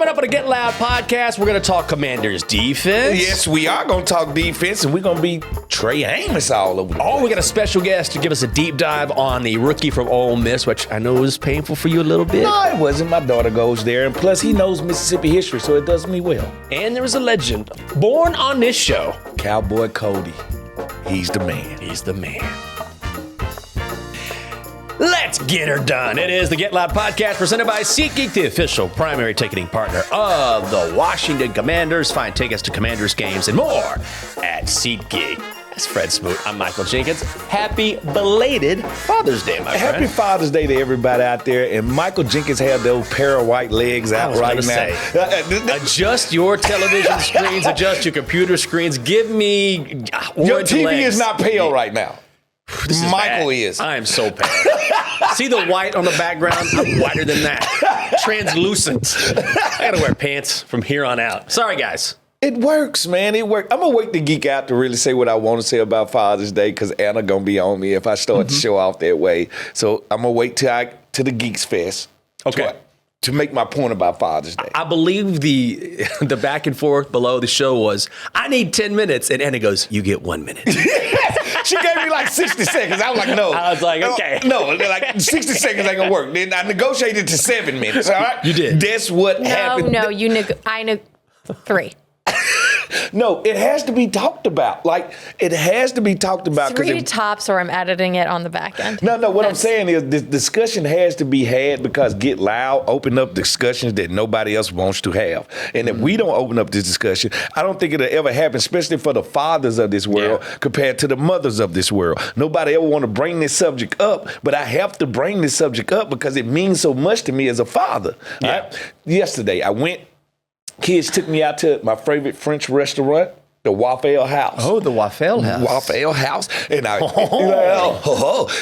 Coming up on the Get Loud podcast, we're going to talk Commanders defense. Yes, we are going to talk defense, and we're going to be Trey Amos all over the place. Oh, we got a special guest to give us a deep dive on the rookie from Ole Miss, which I know is painful for you a little bit. No, it wasn't. My daughter goes there, and plus he knows Mississippi history, so it does me well. And there was a legend born on this show. Cowboy Cody. He's the man. He's the man. Let's get her done. It is the Get Loud podcast presented by SeatGeek, the official primary ticketing partner of the Washington Commanders. Find tickets to Commanders games and more at SeatGeek. That's Fred Smoot. I'm Michael Jenkins. Happy belated Father's Day, my friend. Happy Father's Day to everybody out there. And Michael Jenkins had those pair of white legs out right now. Adjust your television screens. Adjust your computer screens. Give me your TV legs. is not pale right now. This is Michael bad. is. I am so pale. See the white on the background? I'm whiter than that. Translucent. I gotta wear pants from here on out. Sorry, guys. It works, man. It works. I'm going to wait to geek out to really say what I want to say about Father's Day because Anna going to be on me if I start to show off that way. So I'm going to wait till the Geeks Fest. Okay. To make my point about Father's Day. I believe the back and forth below the show was, I need 10 minutes. And Anna goes, you get 1 minute. She gave me like 60 seconds. I was like, no. I was like, okay. No, like 60 seconds ain't going to work. Then I negotiated to 7 minutes, all right? You did. That's what happened. No, I 3. No, it has to be talked about. Like, it has to be talked about. 3 tops, or I'm editing it on the back end. No, what I'm saying is this discussion has to be had because Get Loud open up discussions that nobody else wants to have. And if we don't open up this discussion, I don't think it'll ever happen, especially for the fathers of this world compared to the mothers of this world. Nobody ever want to bring this subject up, but I have to bring this subject up because it means so much to me as a father. Yeah. Right? Yesterday, kids took me out to my favorite French restaurant, the Waffle House. Oh, the Waffle House. Waffle House. And I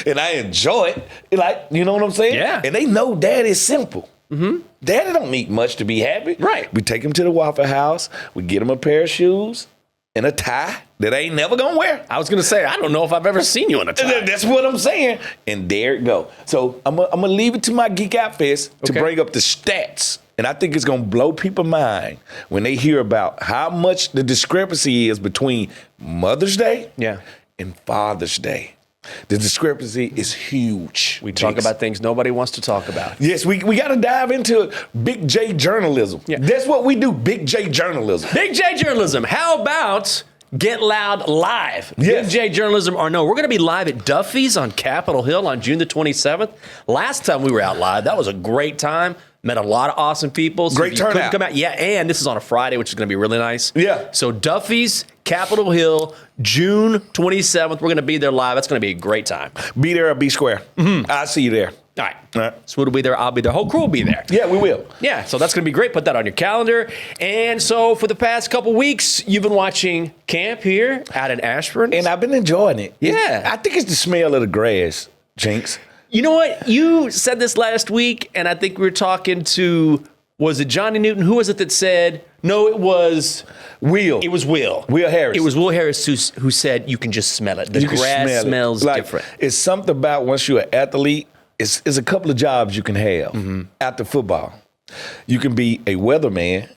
and I enjoy it. Like, you know what I'm saying? Yeah. And they know Daddy's simple. Mm-hmm. Daddy don't need much to be happy. Right. We take him to the Waffle House. We get him a pair of shoes and a tie that I ain't never gonna wear. I was going to say, I don't know if I've ever seen you in a tie. That's what I'm saying. And there it go. So I'm gonna leave it to my Geek Out Fest to bring up the stats. And I think it's going to blow people's mind when they hear about how much the discrepancy is between Mother's Day and Father's Day. The discrepancy is huge. We talk about things nobody wants to talk about. Yes, we got to dive into Big J journalism. Yeah. That's what we do, Big J journalism. Big J journalism. How about Get Loud Live? Yes. Big J journalism or no. We're going to be live at Duffy's on Capitol Hill on June the 27th. Last time we were out live, that was a great time. Met a lot of awesome people. So Great turnout. Come out. Yeah, and this is on a Friday, which is going to be really nice. Yeah. So Duffy's, Capitol Hill, June 27th. We're going to be there live. That's going to be a great time. Be there or be square. Mm-hmm. I'll see you there. All right. Smoot will be there. I'll be there. Whole crew will be there. Yeah, we will. Yeah, so that's going to be great. Put that on your calendar. And so for the past couple weeks, you've been watching camp here out in Ashburn. And I've been enjoying it. Yeah. I think it's the smell of the grass, Jinx. You know what? You said this last week, and I think we were talking to, was it Johnny Newton? Who was it that said, no, it was Will. It was Will. Will Harris. It was Will Harris who said you can just smell it. The grass smells different. It's something about once you're an athlete, it's a couple of jobs you can have after football. You can be a weatherman.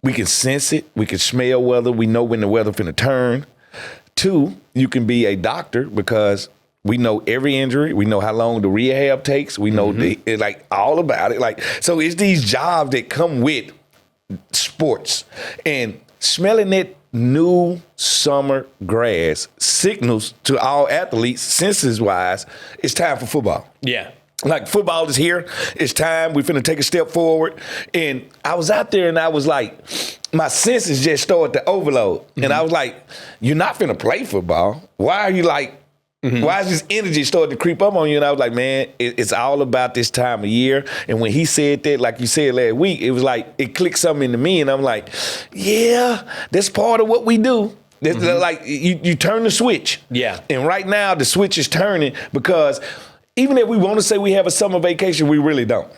We can sense it. We can smell weather. We know when the weather finna turn. 2, you can be a doctor because we know every injury. We know how long the rehab takes. We know all about it. Like, so it's these jobs that come with sports. And smelling that new summer grass signals to all athletes, senses-wise, it's time for football. Yeah. Like, football is here. It's time. We're finna take a step forward. And I was out there and I was like, my senses just started to overload. And I was like, you're not finna play football. Why are you like, why is this energy starting to creep up on you? And I was like, man, it's all about this time of year. And when he said that, like you said last week, it was like, it clicked something into me. And I'm like, yeah, that's part of what we do. Like, you turn the switch. Yeah. And right now, the switch is turning because even if we want to say we have a summer vacation, we really don't.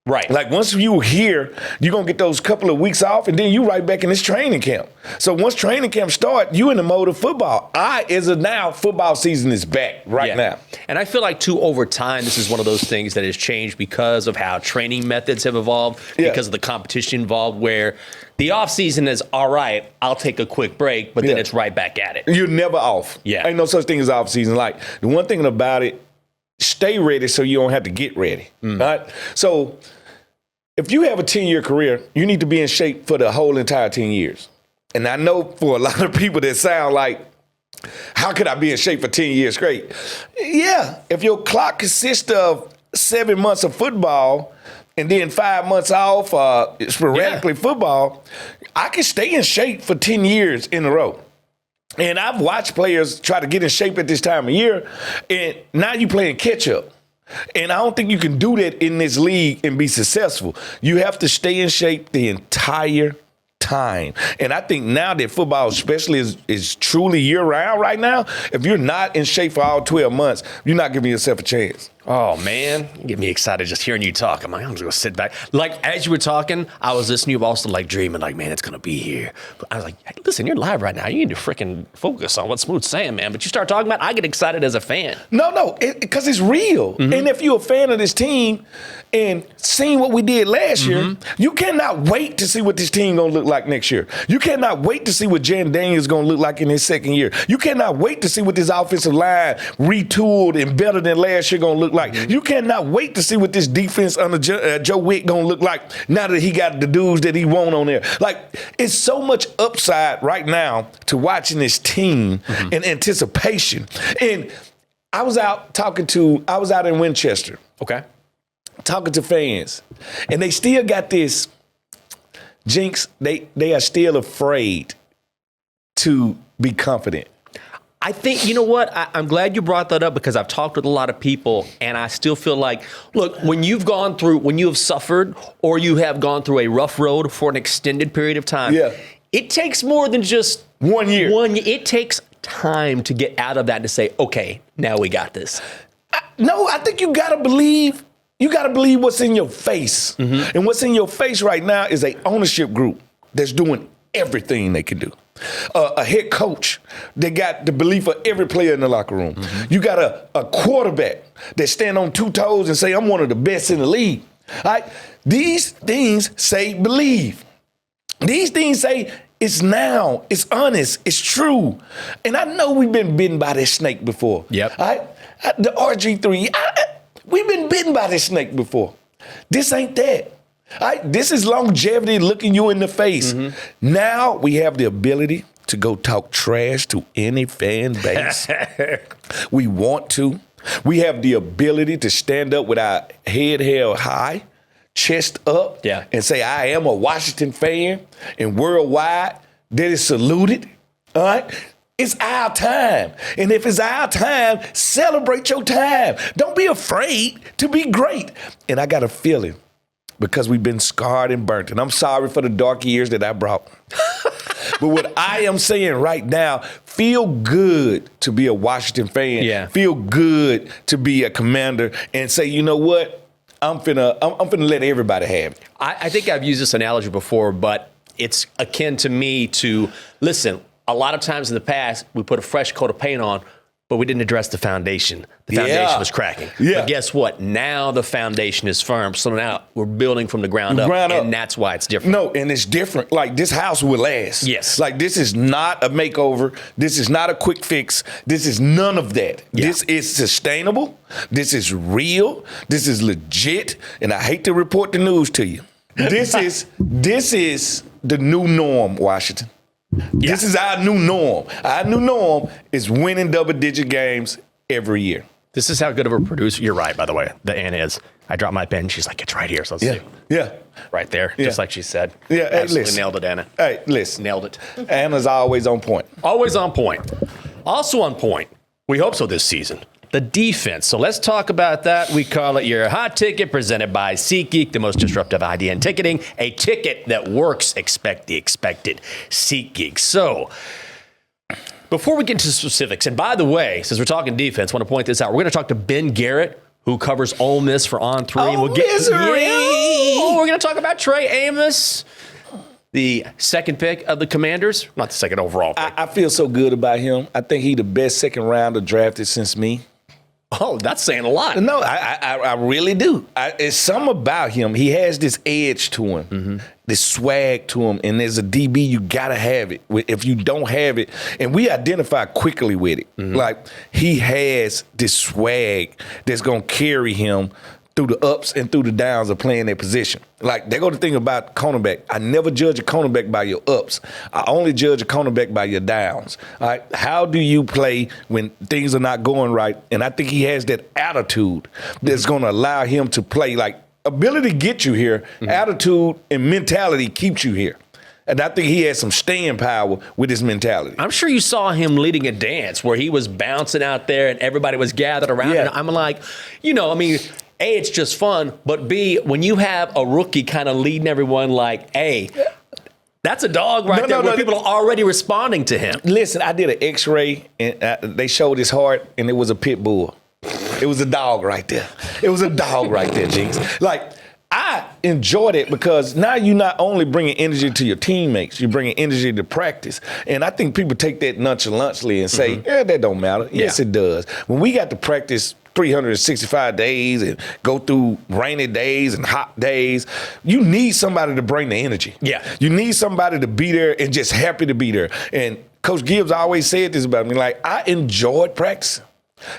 Right. Like once you here, you're going to get those couple of weeks off and then you right back in this training camp. So once training camp start, you in the mode of football. As of now, football season is back right now. And I feel like too, over time, this is one of those things that has changed because of how training methods have evolved, because of the competition involved, where the offseason is all right, I'll take a quick break, but then it's right back at it. You're never off. Yeah. Ain't no such thing as off season. Like the one thing about it, stay ready so you don't have to get ready. Right? So if you have a 10-year career, you need to be in shape for the whole entire 10 years. And I know for a lot of people that sound like, how could I be in shape for 10 years straight? Yeah, if your clock consists of 7 months of football and then 5 months off, sporadically football, I can stay in shape for 10 years in a row. And I've watched players try to get in shape at this time of year, and now you're playing catch up. And I don't think you can do that in this league and be successful. You have to stay in shape the entire time. And I think now that football especially is truly year-round right now, if you're not in shape for all 12 months, you're not giving yourself a chance. Oh, man. You get me excited just hearing you talk. I'm like, I'm just going to sit back. Like, as you were talking, I was listening to you also, like, dreaming, like, man, it's going to be here. But I was like, hey, listen, you're live right now. You need to freaking focus on what Smooth's saying, man. But you start talking about it, I get excited as a fan. No, because it's real. And if you're a fan of this team and seeing what we did last year, you cannot wait to see what this team going to look like next year. You cannot wait to see what Jan Daniels going to look like in his second year. You cannot wait to see what this offensive line retooled and better than last year going to look like. You cannot wait to see what this defense under Joe Wick going to look like now that he got the dudes that he want on there. Like, it's so much upside right now to watching this team and anticipation. And I was out in Winchester. Okay. Talking to fans, and they still got this jinx. They are still afraid to be confident. I think, you know what? I'm glad you brought that up because I've talked with a lot of people and I still feel like, look, when you have suffered or you have gone through a rough road for an extended period of time, it takes more than just 1 year. It takes time to get out of that and to say, okay, now we got this. I think you got to believe. You got to believe what's in your face. And what's in your face right now is a ownership group that's doing everything they can do. A head coach that got the belief of every player in the locker room. You got a quarterback that stand on 2 toes and say, I'm one of the best in the league. All right? These things say believe. These things say it's now, it's honest, it's true. And I know we've been bitten by this snake before. Yep. All right? The RG3, we've been bitten by this snake before. This ain't that. All right? This is longevity looking you in the face. Now we have the ability to go talk trash to any fan base. We want to. We have the ability to stand up with our head held high, chest up, and say, I am a Washington fan, and worldwide that is saluted. All right? It's our time. And if it's our time, celebrate your time. Don't be afraid to be great. And I got a feeling, because we've been scarred and burnt, and I'm sorry for the dark years that I brought. But what I am saying right now, feel good to be a Washington fan. Yeah. Feel good to be a Commander and say, you know what? I'm finna let everybody have it. I think I've used this analogy before, but it's akin to me to, listen, a lot of times in the past, we put a fresh coat of paint on, but we didn't address the foundation. The foundation was cracking. But guess what? Now the foundation is firm. So now we're building from the ground up. And that's why it's different. No, and it's different. Like, this house will last. Yes. Like, this is not a makeover. This is not a quick fix. This is none of that. This is sustainable. This is real. This is legit. And I hate to report the news to you. This is the new norm, Washington. This is our new norm. Our new norm is winning double-digit games every year. This is how good of a producer. You're right, by the way. The Ann is. I dropped my pen. She's like, it's right here. So let's see. Yeah. Right there. Just like she said. Yeah. Hey, absolutely listen. nailed it, Anna. Hey, listen. Nailed it. Anna's always on point. Always on point. Also on point. We hope so this season. The defense. So let's talk about that. We call it your hot ticket, presented by SeatGeek, the most disruptive idea in ticketing. A ticket that works. Expect the expected. SeatGeek. So before we get into specifics, and by the way, since we're talking defense, I want to point this out. We're going to talk to Ben Garrett, who covers Ole Miss for On3. Oh, We'll get misery! we're going to talk about Trey Amos, the second pick of the Commanders. Not the second overall pick. I feel so good about him. I think he's the best second rounder drafted since me. Oh, that's saying a lot. No, I really do. It's something about him. He has this edge to him, this swag to him. And as a DB, you got to have it. If you don't have it, and we identify quickly with it, like he has this swag that's going to carry him through the ups and through the downs of playing that position. Like, they're going to think about cornerback. I never judge a cornerback by your ups. I only judge a cornerback by your downs. All right? How do you play when things are not going right? And I think he has that attitude that's going to allow him to play. Like, ability get you here, attitude and mentality keeps you here. And I think he has some staying power with his mentality. I'm sure you saw him leading a dance where he was bouncing out there and everybody was gathered around. Yeah. And I'm like, A, it's just fun, but B, when you have a rookie kind of leading everyone like, hey, that's a dog right there where people are already responding to him. Listen, I did an x-ray, and they showed his heart, and it was a pit bull. It was a dog right there. It was a dog right there, Jinx. Like, I enjoyed it because now you're not only bringing energy to your teammates, you're bringing energy to practice. And I think people take that nonchalantly and say, that don't matter. Yes, it does. When we got to practice 365 days and go through rainy days and hot days, you need somebody to bring the energy. Yeah. You need somebody to be there and just happy to be there. And Coach Gibbs always said this about me, like, I enjoyed practicing.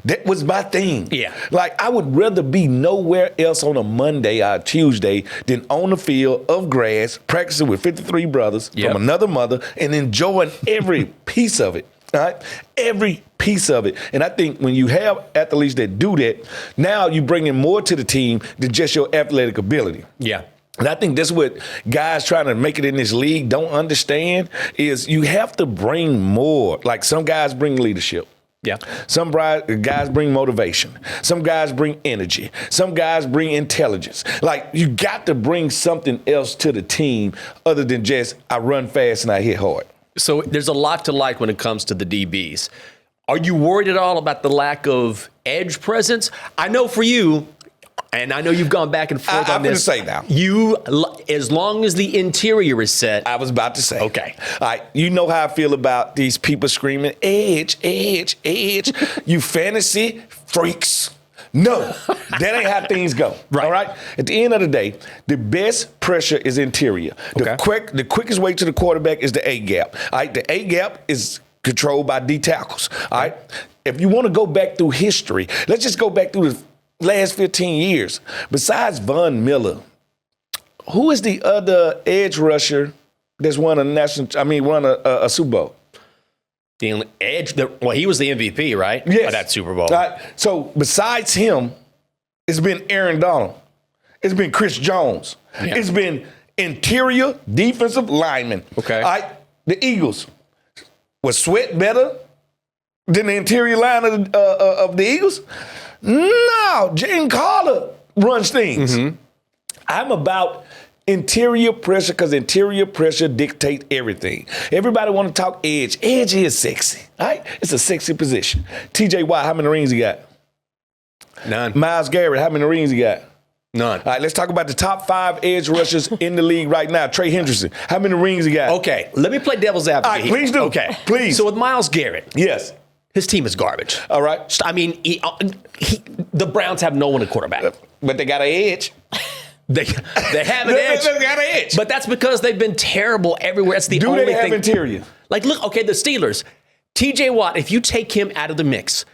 That was my thing. Yeah. Like, I would rather be nowhere else on a Monday or a Tuesday than on the field of grass, practicing with 53 brothers from another mother and enjoying every piece of it. All right? Every piece of it. And I think when you have athletes that do that, now you bring in more to the team than just your athletic ability. Yeah. And I think that's what guys trying to make it in this league don't understand is you have to bring more. Like, some guys bring leadership. Yeah. Some guys bring motivation. Some guys bring energy. Some guys bring intelligence. Like, you got to bring something else to the team other than just I run fast and I hit hard. So there's a lot to like when it comes to the DBs. Are you worried at all about the lack of edge presence? I know for you, and I know you've gone back and forth on this. I'm going to say now. You, as long as the interior is set. I was about to say. Okay. All right. You know how I feel about these people screaming, edge, edge, edge. You fantasy freaks. No, that ain't how things go. Right. All right. At the end of the day, the best pressure is interior. Okay. The quickest way to the quarterback is the A gap. All right. The A gap is controlled by D tackles. All right. If you want to go back through history, let's just go back through the last 15 years. Besides Von Miller, who is the other edge rusher that's won a Super Bowl? The edge, he was the MVP, right? Yes. Of that Super Bowl. So besides him, it's been Aaron Donald. It's been Chris Jones. Yeah. It's been interior defensive linemen. Okay. All right. The Eagles. Was Sweat better than the interior line of the Eagles? No. Jane Carter runs things. I'm about interior pressure because interior pressure dictates everything. Everybody want to talk edge. Edge is sexy, all right? It's a sexy position. TJ Watt, how many rings he got? None. Myles Garrett, how many rings he got? None. All right, let's talk about the top 5 edge rushers in the league right now. Trey Hendrickson, how many rings he got? Okay, let me play devil's advocate. All right, please do. Okay. Please. So with Myles Garrett, Yes. his team is garbage. All right. I mean, the Browns have no one at quarterback. But they got an edge. They have an edge. They got an edge. But that's because they've been terrible everywhere. That's the Do only they have thing. interior? Like, look, okay, the Steelers. TJ Watt, if you take him out of the mix,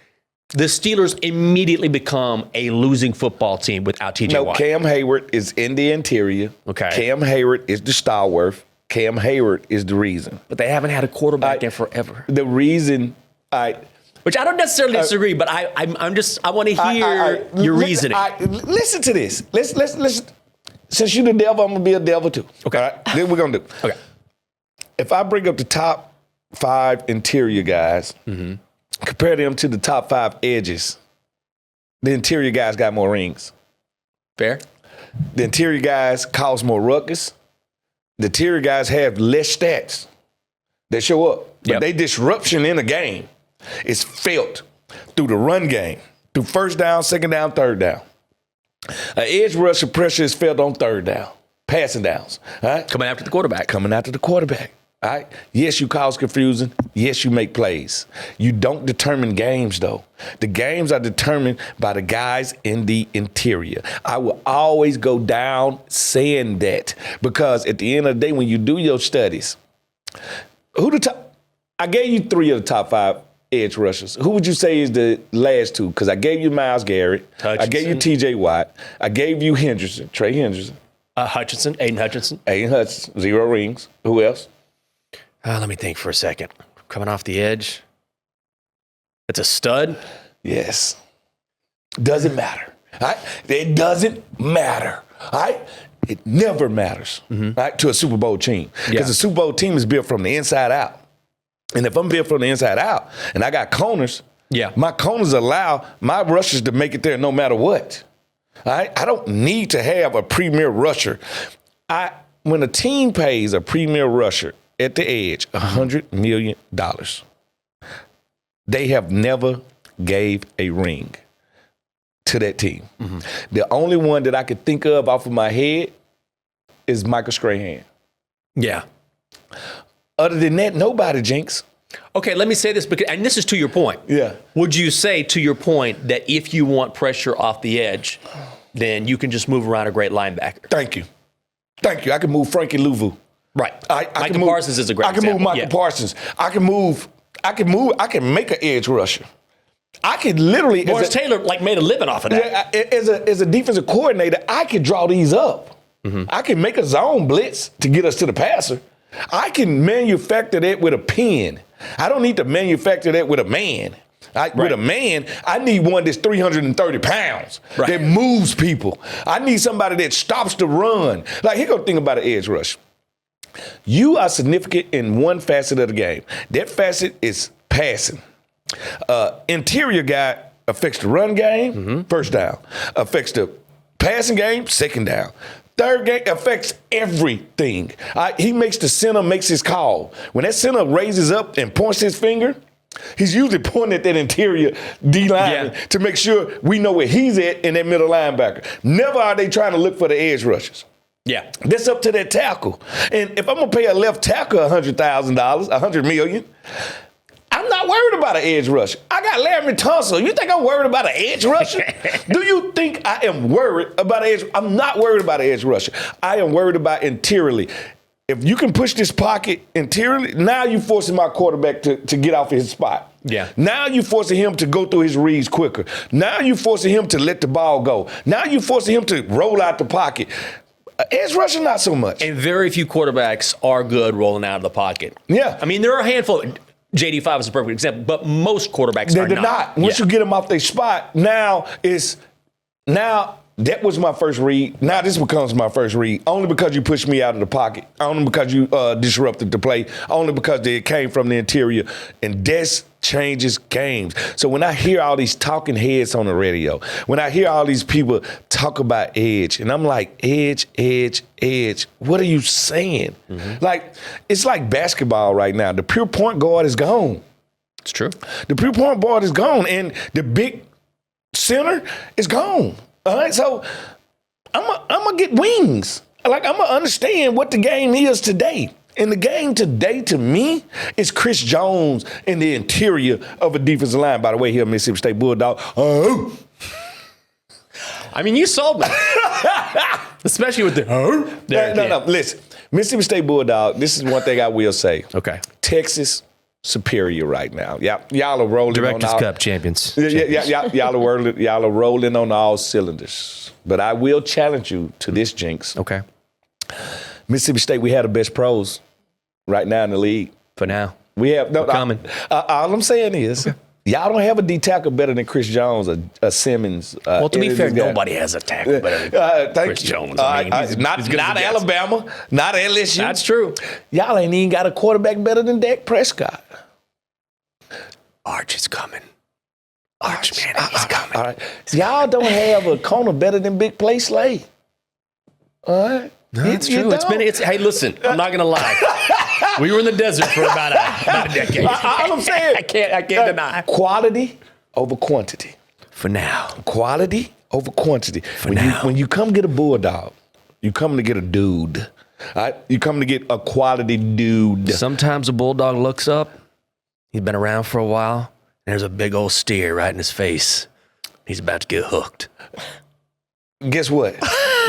the Steelers immediately become a losing football team without TJ Watt. Cam Hayward is in the interior. Okay. Cam Hayward is the stalwart. Cam Hayward is the reason. But they haven't had a quarterback in forever. The reason Which I don't necessarily disagree, but I want to hear your reasoning. Listen to this. Let's. Since you're the devil, I'm gonna be a devil too. Okay. All right? This what we're gonna do. Okay. If I bring up the top 5 interior guys, compare them to the top 5 edges, the interior guys got more rings. Fair? The interior guys cause more ruckus. The interior guys have less stats that show up. But they disruption in a game is felt through the run game, through first down, second down, third down. An edge rusher pressure is felt on third down. Passing downs. All right? Coming after the quarterback. Coming after the quarterback. All right. Yes, you cause confusion. Yes, you make plays. You don't determine games, though. The games are determined by the guys in the interior. I will always go down saying that because at the end of the day, when you do your studies, I gave you 3 of the top 5 edge rushers. Who would you say is the last 2? Because I gave you Myles Garrett. Hutchinson. I gave you T.J. Watt. I gave you Henderson, Trey Henderson. Hutchinson, Aiden Hutchinson. 0 rings. Who else? Let me think for a second. Coming off the edge. It's a stud. Yes. Doesn't matter. All right? It doesn't matter. All right? It never matters right, to a Super Bowl team. Because a Super Bowl team is built from the inside out. And if I'm built from the inside out and I got corners, my corners allow my rushers to make it there no matter what. All right? I don't need to have a premier rusher. When a team pays a premier rusher at the edge $100 million, they have never gave a ring to that team. The only one that I could think of off of my head is Michael Strahan. Yeah. Other than that, nobody, Jinx. Okay, let me say this, because, and this is to your point. Yeah. Would you say, to your point, that if you want pressure off the edge, then you can just move around a great linebacker? Thank you. I can move Frankie Louvu. Right. Michael Parsons is a great example. I can example. move Michael Parsons. I can make an edge rusher. I could literally. Lawrence Taylor made a living off of that. As a defensive coordinator, I could draw these up. I can make a zone blitz to get us to the passer. I can manufacture that with a pen. I don't need to manufacture that with a man. With a man, I need one that's 330 pounds that moves people. I need somebody that stops the run. Here go the thing about an edge rush. You are significant in one facet of the game. That facet is passing. Interior guy affects the run game, first down. Affects the passing game, second down. Third game affects everything. He makes his call. When that center raises up and points his finger, he's usually pointing at that interior D-line to make sure we know where he's at in that middle linebacker. Never are they trying to look for the edge rushers. Yeah. That's up to that tackle. And if I'm going to pay a left tackle $100,000, $100 million, I'm not worried about an edge rusher. I got Larry Tunsil. You think I'm worried about an edge rusher? Do you think I am worried about an edge? I'm not worried about an edge rusher. I am worried about interiorly. If you can push this pocket interiorly, now you're forcing my quarterback to get off his spot. Yeah. Now you're forcing him to go through his reads quicker. Now you're forcing him to let the ball go. Now you're forcing him to roll out the pocket. Edge rusher, not so much. And very few quarterbacks are good rolling out of the pocket. Yeah. I mean, there are a handful. JD5 is a perfect example, but most quarterbacks are not. Once you get them off their spot, now that was my first read. Now this becomes my first read, only because you pushed me out of the pocket, only because you disrupted the play, only because they came from the interior, and this changes games. So when I hear all these talking heads on the radio, when I hear all these people talk about edge, and I'm like, edge, what are you saying? It's like basketball right now. The pure point guard is gone. It's true. The pure point guard is gone, and the big center is gone. All right, so I'm gonna get wings. I'm gonna understand what the game is today. And the game today, to me, is Chris Jones in the interior of a defensive line. By the way, here, Mississippi State Bulldog. I mean, you sold me. Especially with the No. Listen, Mississippi State Bulldog, this is one thing I will say. Okay. Texas superior right now. Y'all are rolling Directors on Cup champions. Y'all are rolling on all cylinders. But I will challenge you to this, Jinx. Okay. Mississippi State, we have the best pros right now in the league. For now. We have no coming. All I'm saying is, y'all don't have a D tackle better than Chris Jones or Simmons. Well, to be fair, nobody has a tackle better than Chris Jones. Not Alabama, not LSU. That's true. Y'all ain't even got a quarterback better than Dak Prescott. Arch is coming. Arch, man, he's coming. All right. Y'all don't have a corner better than Big Play Slay. All right. No, that's true. Hey, listen, I'm not gonna lie. We were in the desert for about a decade. All I'm saying, I can't deny. Quality over quantity. For now. Quality over quantity. When you come get a Bulldog, You coming to get a dude. All right? You coming to get a quality dude. Sometimes a bulldog looks up. He's been around for a while. And there's a big old steer right in his face. He's about to get hooked. Guess what?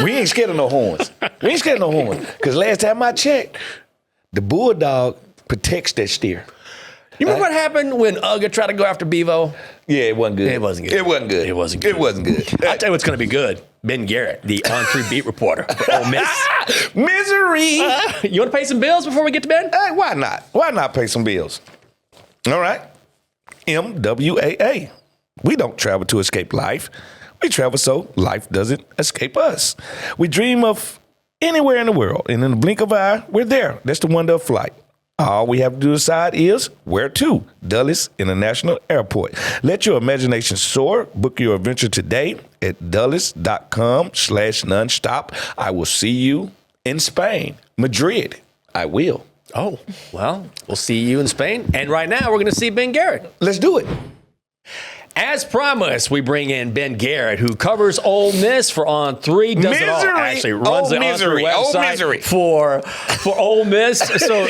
We ain't scared of no horns. We ain't scared of no horns. Because last time I checked, the bulldog protects that steer. You remember what happened when Uga tried to go after Bevo? Yeah, it wasn't good. It wasn't good. It wasn't good. It wasn't good. It wasn't good. I'll tell you what's going to be good. Ben Garrett, the on-3 beat reporter for Ole Miss. Misery. You want to pay some bills before we get to bed? Hey, why not? Why not pay some bills? All right. MWAA. We don't travel to escape life. We travel so life doesn't escape us. We dream of anywhere in the world, and in the blink of an eye, we're there. That's the wonder of flight. All we have to do decide is where to. Dulles International Airport. Let your imagination soar. Book your adventure today at dulles.com/nonstop. I will see you in Spain, Madrid. I will. Oh, well, we'll see you in Spain. And right now, we're going to see Ben Garrett. Let's do it. As promised, we bring in Ben Garrett, who covers Ole Miss for On3. Does it all. Misery. Actually runs the misery. On3 website Misery. for Ole Miss. So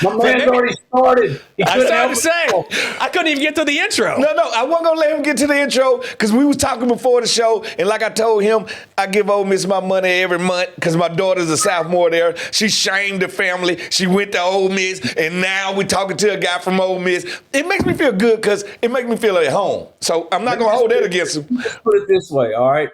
My man's already started. I started to say, I couldn't even get to the intro. No, I wasn't going to let him get to the intro because we was talking before the show, and like I told him, I give Ole Miss my money every month because my daughter's a sophomore there. She shamed the family. She went to Ole Miss, and now we're talking to a guy from Ole Miss. It makes me feel good because it makes me feel at home. So I'm not going to hold that against him. Let's put it this way, all right?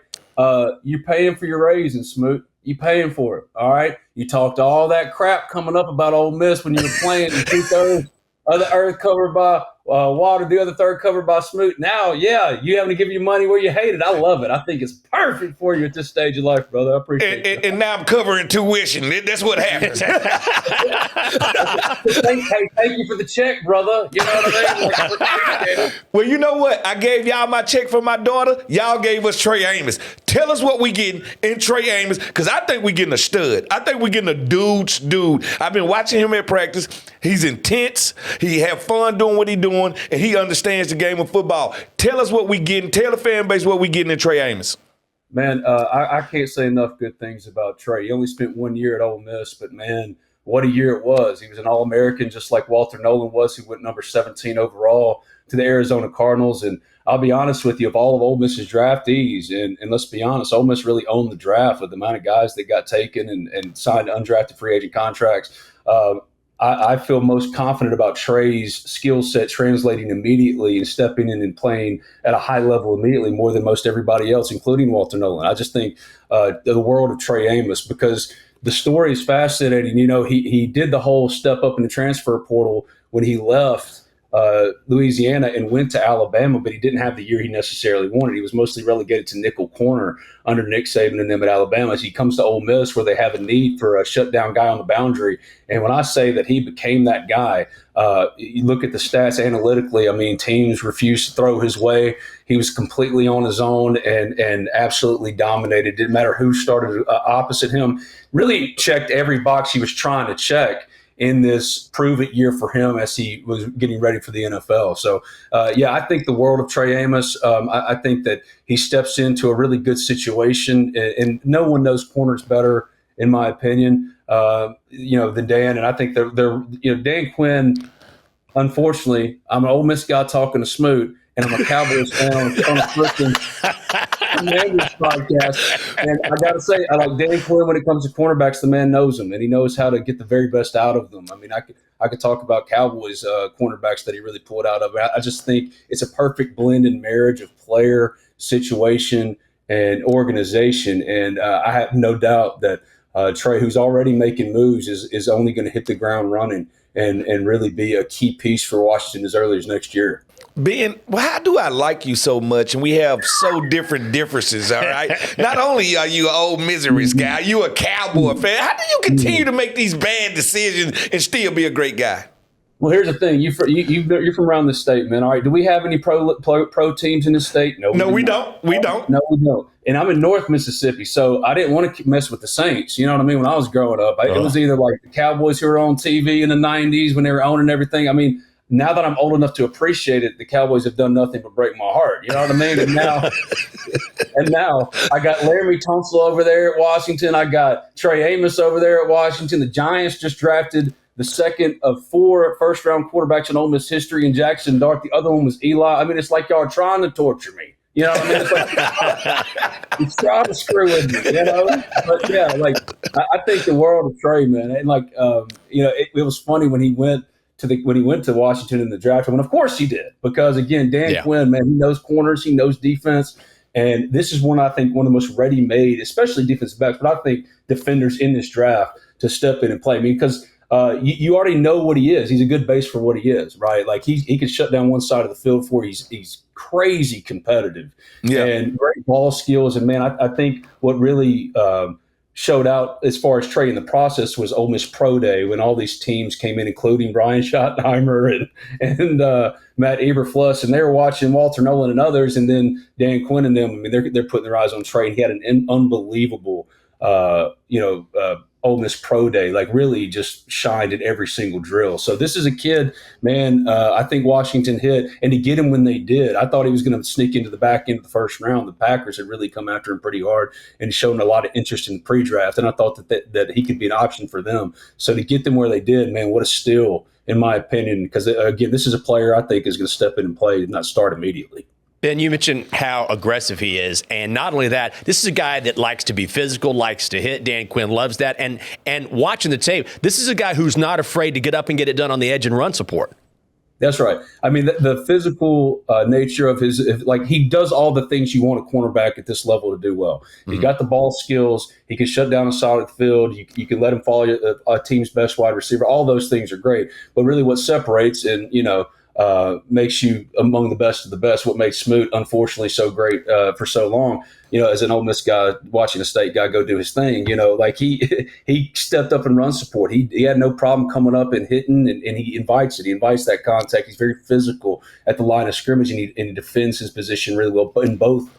You're paying for your raising, Smoot. You paying for it, all right? You talked all that crap coming up about Ole Miss when you were playing in 2/3 of the earth covered by water, the other third covered by Smoot. Now, yeah, you having to give your money where you hate it. I love it. I think it's perfect for you at this stage of life, brother. I appreciate it. And now I'm covering tuition. That's what happens. Thank you for the check, brother. You know what I mean? Well, you know what? I gave y'all my check for my daughter. Y'all gave us Trey Amos. Tell us what we getting in Trey Amos, because I think we getting a stud. I think we getting a dude's dude. I've been watching him at practice. He's intense. He have fun doing what he doing, and he understands the game of football. Tell us what we getting. Tell the fan base what we getting in Trey Amos. Man, I can't say enough good things about Trey. He only spent 1 year at Ole Miss, but man, what a year it was. He was an All-American just like Walter Nolan was, who went number 17 overall to the Arizona Cardinals. And I'll be honest with you, of all of Ole Miss's draftees, and let's be honest, Ole Miss really owned the draft with the amount of guys that got taken and signed undrafted free agent contracts. I feel most confident about Trey's skill set translating immediately and stepping in and playing at a high level immediately more than most everybody else, including Walter Nolan. I just think the world of Trey Amos, because the story is fascinating. You know, he did the whole step up in the transfer portal when he left Louisiana and went to Alabama, but he didn't have the year he necessarily wanted. He was mostly relegated to nickel corner under Nick Saban and them at Alabama. As he comes to Ole Miss, where they have a need for a shutdown guy on the boundary. And when I say that he became that guy, you look at the stats analytically, I mean, teams refused to throw his way. He was completely on his own and absolutely dominated. Didn't matter who started opposite him. Really checked every box he was trying to check in this prove-it year for him as he was getting ready for the NFL. So, I think the world of Trey Amos, I think that he steps into a really good situation, and no one knows corners better, in my opinion, than Dan. And I think they're Dan Quinn, unfortunately, I'm an Ole Miss guy talking to Smoot, and I'm a Cowboys fan on a Christian podcast. And I got to say, I like Dan Quinn when it comes to cornerbacks. The man knows them, and he knows how to get the very best out of them. I mean, I could talk about Cowboys cornerbacks that he really pulled out of. I just think it's a perfect blend and marriage of player, situation, and organization. And I have no doubt that Trey, who's already making moves, is only going to hit the ground running and really be a key piece for Washington as early as next year. Ben, how do I like you so much, and we have so different differences, all right? Not only are you an old miseries guy, you a Cowboy fan. How do you continue to make these bad decisions and still be a great guy? Well, here's the thing. You're from around the state, man. All right. Do we have any pro teams in this state? No, we don't. We don't. No, we don't. And I'm in North Mississippi, so I didn't want to mess with the Saints. You know what I mean? When I was growing up, it was either like the Cowboys who were on TV in the 90s when they were owning everything. I mean, now that I'm old enough to appreciate it, the Cowboys have done nothing but break my heart. You know what I mean? And now I got Laramie Tunsil over there at Washington. I got Trey Amos over there at Washington. The Giants just drafted the second of 4 first-round quarterbacks in Ole Miss history in Jackson Dart. The other one was Eli. I mean, it's like y'all are trying to torture me. You know what I mean? It's like he's trying to screw with me, you know? But, yeah, like, I think the world of Trey, man. And, like, you know, it was funny when he went to Washington in the draft. I mean, of course he did. Because, again, Dan Quinn, man, he knows corners. He knows defense. And this is one of the most ready-made, especially defensive backs, but I think defenders in this draft to step in and play. I mean, because you already know what he is. He's a good base for what he is, right? Like he can shut down one side of the field for you. He's crazy competitive and great ball skills. And man, I think what really showed out as far as Trey in the process was Ole Miss Pro Day when all these teams came in, including Brian Schottenheimer and Matt Eberfluss, and they were watching Walter Nolan and others, and then Dan Quinn and them. I mean, they're putting their eyes on Trey, and he had an unbelievable, Ole Miss Pro Day, like really just shined in every single drill. So this is a kid, man, I think Washington hit, and to get him when they did, I thought he was going to sneak into the back end of the first round. The Packers had really come after him pretty hard and shown a lot of interest in pre-draft, and I thought that he could be an option for them. So to get them where they did, man, what a steal, in my opinion, because, again, this is a player I think is going to step in and play and not start immediately. Ben, you mentioned how aggressive he is. And not only that, this is a guy that likes to be physical, likes to hit. Dan Quinn loves that. And watching the tape, this is a guy who's not afraid to get up and get it done on the edge and run support. That's right. I mean, the physical nature of his, like he does all the things you want a cornerback at this level to do well. Mm-hmm. He got the ball skills. He can shut down a solid field. You can let him follow a team's best wide receiver. All those things are great. But really what separates and, makes you among the best of the best, what made Smoot, unfortunately, so great for so long, as an Ole Miss guy, watching a State guy go do his thing, like he stepped up and run support. He had no problem coming up and hitting, and he invites it. He invites that contact. He's very physical at the line of scrimmage, and he defends his position really well in both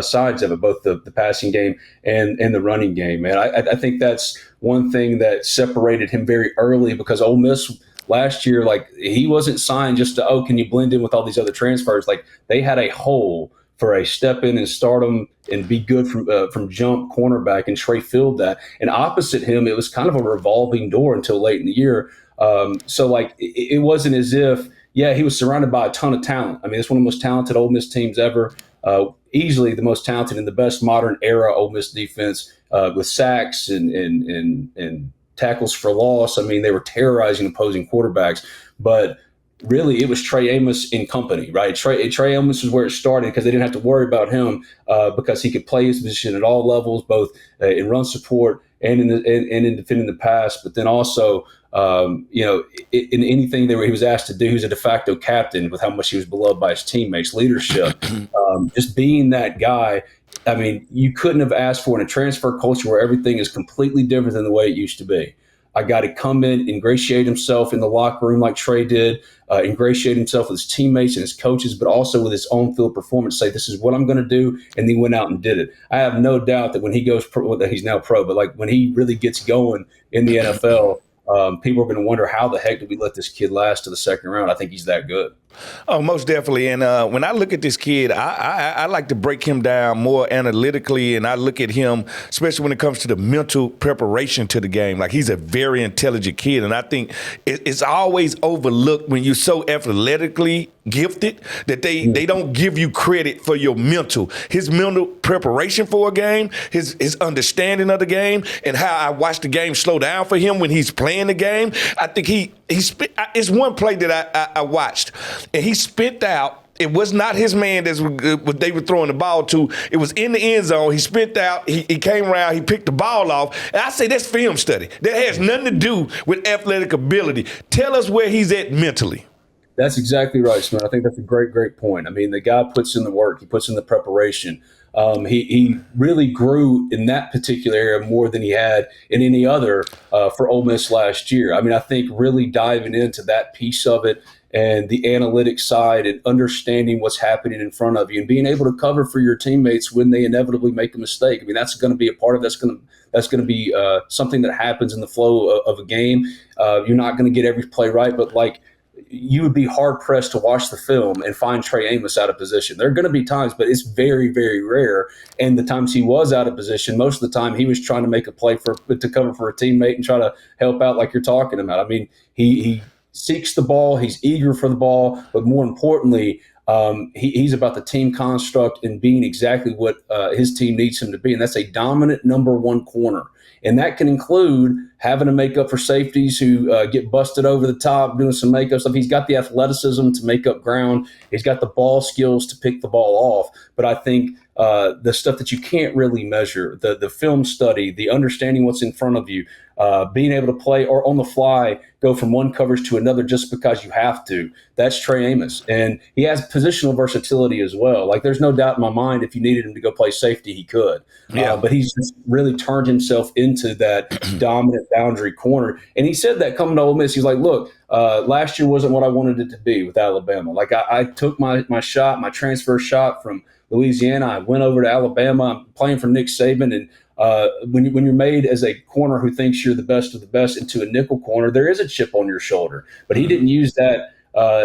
sides of it, both the passing game and the running game, man. I think that's one thing that separated him very early, because Ole Miss – last year, like he wasn't signed just to, can you blend in with all these other transfers? Like they had a hole for a step in and start him and be good from jump cornerback, and Trey filled that. And opposite him, it was kind of a revolving door until late in the year. So like it wasn't as if, he was surrounded by a ton of talent. I mean, it's one of the most talented Ole Miss teams ever. Easily the most talented in the best modern era Ole Miss defense, with sacks and tackles for loss. I mean, they were terrorizing opposing quarterbacks, but really it was Trey Amos in company, right? Trey Amos is where it started, because they didn't have to worry about him because he could play his position at all levels, both in run support and in defending the pass. But then also, in anything that he was asked to do, he was a de facto captain with how much he was beloved by his teammates, leadership, just being that guy. I mean, you couldn't have asked for in a transfer culture where everything is completely different than the way it used to be. I got to come in, ingratiate himself in the locker room like Trey did, ingratiate himself with his teammates and his coaches, but also with his own field performance, say, this is what I'm going to do, and he went out and did it. I have no doubt that when he goes pro, that he's now pro, but like when he really gets going in the NFL, people are going to wonder, how the heck did we let this kid last to the second round? I think he's that good. Oh, most definitely. And when I look at this kid, I like to break him down more analytically, and I look at him, especially when it comes to the mental preparation to the game. Like, he's a very intelligent kid, and I think it's always overlooked when you're so athletically gifted that they don't give you credit for your his mental preparation for a game, his understanding of the game, and how I watch the game slow down for him when he's playing the game. I think it's one play that I watched, and he spit out. It was not his man that they were throwing the ball to. It was in the end zone. He spit out. He came around. He picked the ball off. And I say that's film study. That has nothing to do with athletic ability. Tell us where he's at mentally. That's exactly right, Smith. I think that's a great, great point. I mean, the guy puts in the work. He puts in the preparation. He really grew in that particular area more than he had in any other for Ole Miss last year. I mean, I think really diving into that piece of it and the analytics side and understanding what's happening in front of you and being able to cover for your teammates when they inevitably make a mistake. I mean, that's going to be a part of that's going to be something that happens in the flow of a game. You're not going to get every play right, but like you would be hard pressed to watch the film and find Trey Amos out of position. There are going to be times, but it's very, very rare. And the times he was out of position, most of the time he was trying to make a play to cover for a teammate and try to help out like you're talking about. I mean, he seeks the ball, he's eager for the ball, but more importantly, he's about the team construct and being exactly what his team needs him to be, and that's a dominant number one corner. And that can include having to make up for safeties who get busted over the top, doing some makeup stuff. He's got the athleticism to make up ground. He's got the ball skills to pick the ball off. But I think the stuff that you can't really measure, the film study, the understanding what's in front of you, being able to play or on the fly go from one coverage to another just because you have to. That's Trey Amos. And he has positional versatility as well. Like, there's no doubt in my mind if you needed him to go play safety, he could. Yeah. But he's just really turned himself into that dominant boundary corner. And he said that coming to Ole Miss, he's like, look, last year wasn't what I wanted it to be with Alabama. Like, I took my transfer shot from Louisiana. I went over to Alabama. I'm playing for Nick Saban. And when you're made as a corner who thinks you're the best of the best into a nickel corner, there is a chip on your shoulder. But he didn't use that,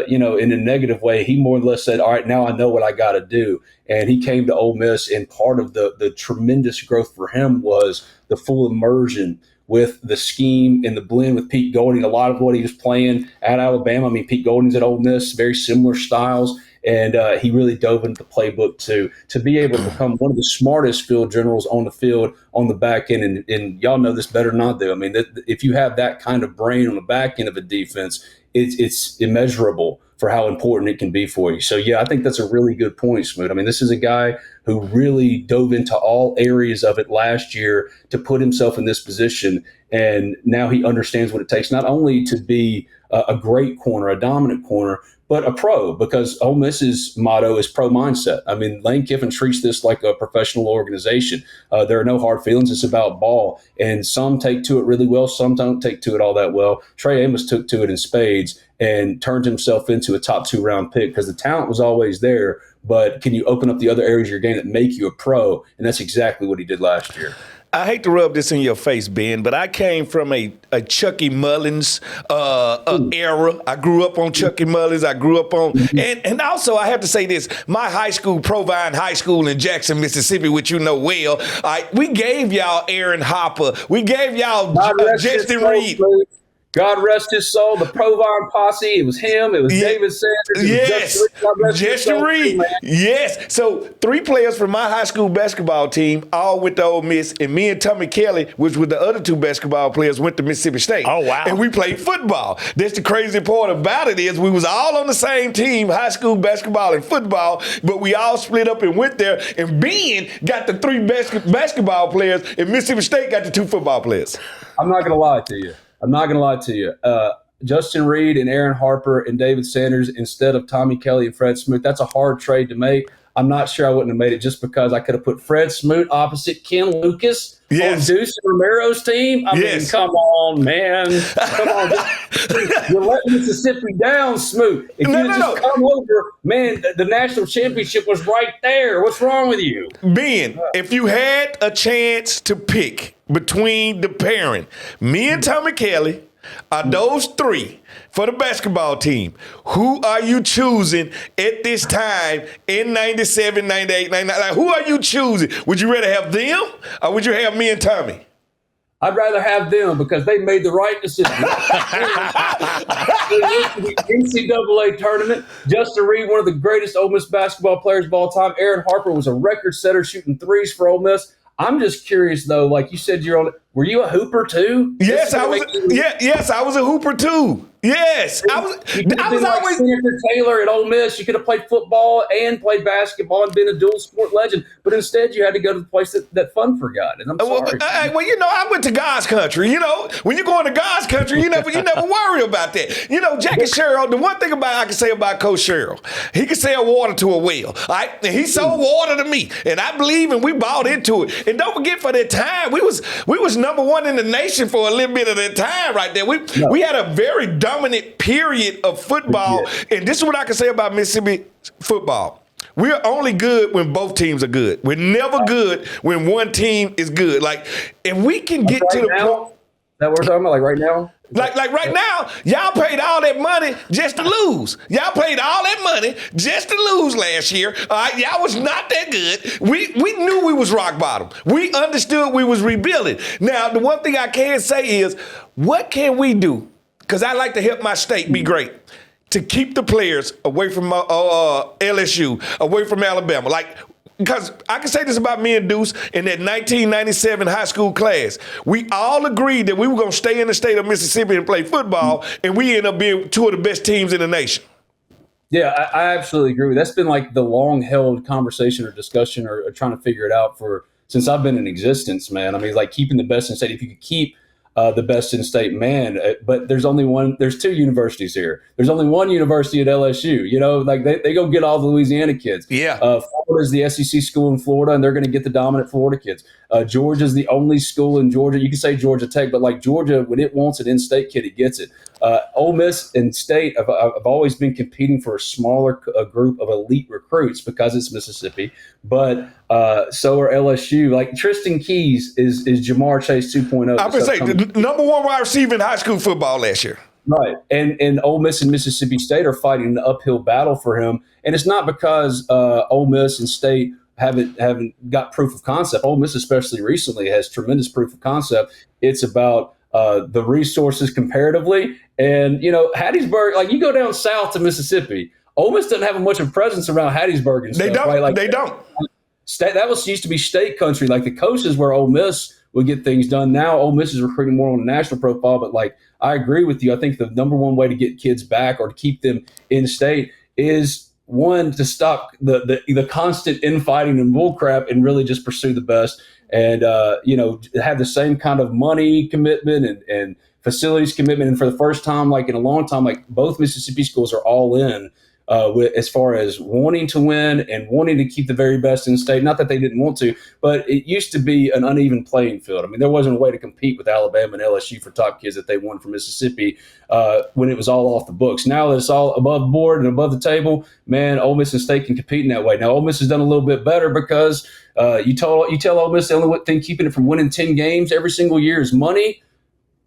in a negative way. He more or less said, all right, now I know what I got to do. And he came to Ole Miss, and part of the tremendous growth for him was the full immersion with the scheme and the blend with Pete Golding. A lot of what he was playing at Alabama, I mean, Pete Golding's at Ole Miss, very similar styles. And he really dove into the playbook to be able to become one of the smartest field generals on the field, on the back end. And y'all know this better than I do. I mean, if you have that kind of brain on the back end of a defense, it's immeasurable for how important it can be for you. So, yeah, I think that's a really good point, Smoot. I mean, this is a guy who really dove into all areas of it last year to put himself in this position. And now he understands what it takes not only to be a great corner, a dominant corner, but a pro, because Ole Miss's motto is pro mindset. I mean, Lane Kiffin treats this like a professional organization. There are no hard feelings. It's about ball. And some take to it really well. Some don't take to it all that well. Trey Amos took to it in spades and turned himself into a top 2 round pick because the talent was always there. But can you open up the other areas of your game that make you a pro? And that's exactly what he did last year. I hate to rub this in your face, Ben, but I came from a Chucky Mullins era. I grew up on Chucky Mullins. I grew up on, and also I have to say this, my high school, Provine High School in Jackson, Mississippi, which you know well, we gave y'all Aaron Hopper. We gave y'all Justin Reed. God rest his soul. The Provine posse. It was him. It was David Sanders. Yes. Justin Reed. Yes. So 3 players from my high school basketball team all went to Ole Miss, and me and Tommy Kelly, which were the other 2 basketball players, went to Mississippi State. Oh, wow. And we played football. That's the crazy part about it is we was all on the same team, high school basketball and football, but we all split up and went there, and Ben got the 3 basketball players, and Mississippi State got the 2 football players. I'm not going to lie to you. Justin Reed and Aaron Harper and David Sanders instead of Tommy Kelly and Fred Smoot, that's a hard trade to make. I'm not sure I wouldn't have made it just because I could have put Fred Smoot opposite Ken Lucas on Deuce and Romero's team. I mean, come on, man. Come on. You're letting Mississippi down, Smoot. If you come over, man, the national championship was right there. What's wrong with you? Ben, if you had a chance to pick between the pairing, me and Tommy Kelly, are those 3 for the basketball team, who are you choosing at this time in 97, 98, 99? Like, who are you choosing? Would you rather have them or would you have me and Tommy? I'd rather have them because they made the right decision. The NCAA tournament, Justin Reed, one of the greatest Ole Miss basketball players of all time. Aaron Harper was a record setter shooting 3s for Ole Miss. I'm just curious, though, like you said, were you a hooper, too? Yes, I was. Yes, I was a hooper, too. Yes, I was always Senator Taylor at Ole Miss. You could have played football and played basketball and been a dual sport legend, but instead you had to go to the place that fun forgot. And I'm sorry. I went to God's country. When you go into God's country, you never worry about that. Jackie Sherrill. The one thing I can say about Coach Sherrill, he can sell water to a well. All right, and he sold water to me, and I believe, and we bought into it. And don't forget, for that time, we was number 1 in the nation for a little bit of that time right there. We had a very dominant period of football, and this is what I can say about Mississippi football. We're only good when both teams are good. We're never good when one team is good. Like, if we can get to the point. that what we're talking about? Like right now? Like right now, y'all paid all that money just to lose. Y'all paid all that money just to lose last year. All right, y'all was not that good. We knew we was rock bottom. We understood we was rebuilding. Now, the one thing I can say is, what can we do? Because I like to help my state be great. To keep the players away from LSU, away from Alabama. Like, because I can say this about me and Deuce in that 1997 high school class. We all agreed that we were going to stay in the state of Mississippi and play football, and we ended up being two of the best teams in the nation. Yeah, I absolutely agree with that. That's been like the long-held conversation or discussion or trying to figure it out since I've been in existence, man. I mean, like keeping the best in state. If you could keep the best in state, man. But there's two universities here. There's only one university at LSU. You know, like they go get all the Louisiana kids. Yeah. Florida's the SEC school in Florida, and they're going to get the dominant Florida kids. Georgia's the only school in Georgia. You can say Georgia Tech, but like Georgia, when it wants an in-state kid, it gets it. Ole Miss and State have always been competing for a smaller group of elite recruits because it's Mississippi. But so are LSU. Like Tristan Keys is Jamar Chase 2.0. I would say the number one wide receiver in high school football last year. Right. And Ole Miss and Mississippi State are fighting an uphill battle for him. And it's not because Ole Miss and State haven't got proof of concept. Ole Miss, especially recently, has tremendous proof of concept. It's about the resources comparatively. And, you know, Hattiesburg, like you go down south to Mississippi, Ole Miss doesn't have much of a presence around Hattiesburg and stuff. They don't. Right? Like, they don't. Used to be state country. Like the coast is where Ole Miss would get things done. Now Ole Miss is recruiting more on a national profile. But like I agree with you. I think the number one way to get kids back or to keep them in state is one, to stop the constant infighting and bullcrap and really just pursue the best and you know, have the same kind of money commitment and facilities commitment. And for the first time, like in a long time, like both Mississippi schools are all in as far as wanting to win and wanting to keep the very best in the state. Not that they didn't want to, but it used to be an uneven playing field. I mean, there wasn't a way to compete with Alabama and LSU for top kids that they won from Mississippi when it was all off the books. Now that it's all above board and above the table, man, Ole Miss and State can compete in that way. Now, Ole Miss has done a little bit better because you tell Ole Miss the only thing keeping it from winning 10 games every single year is money.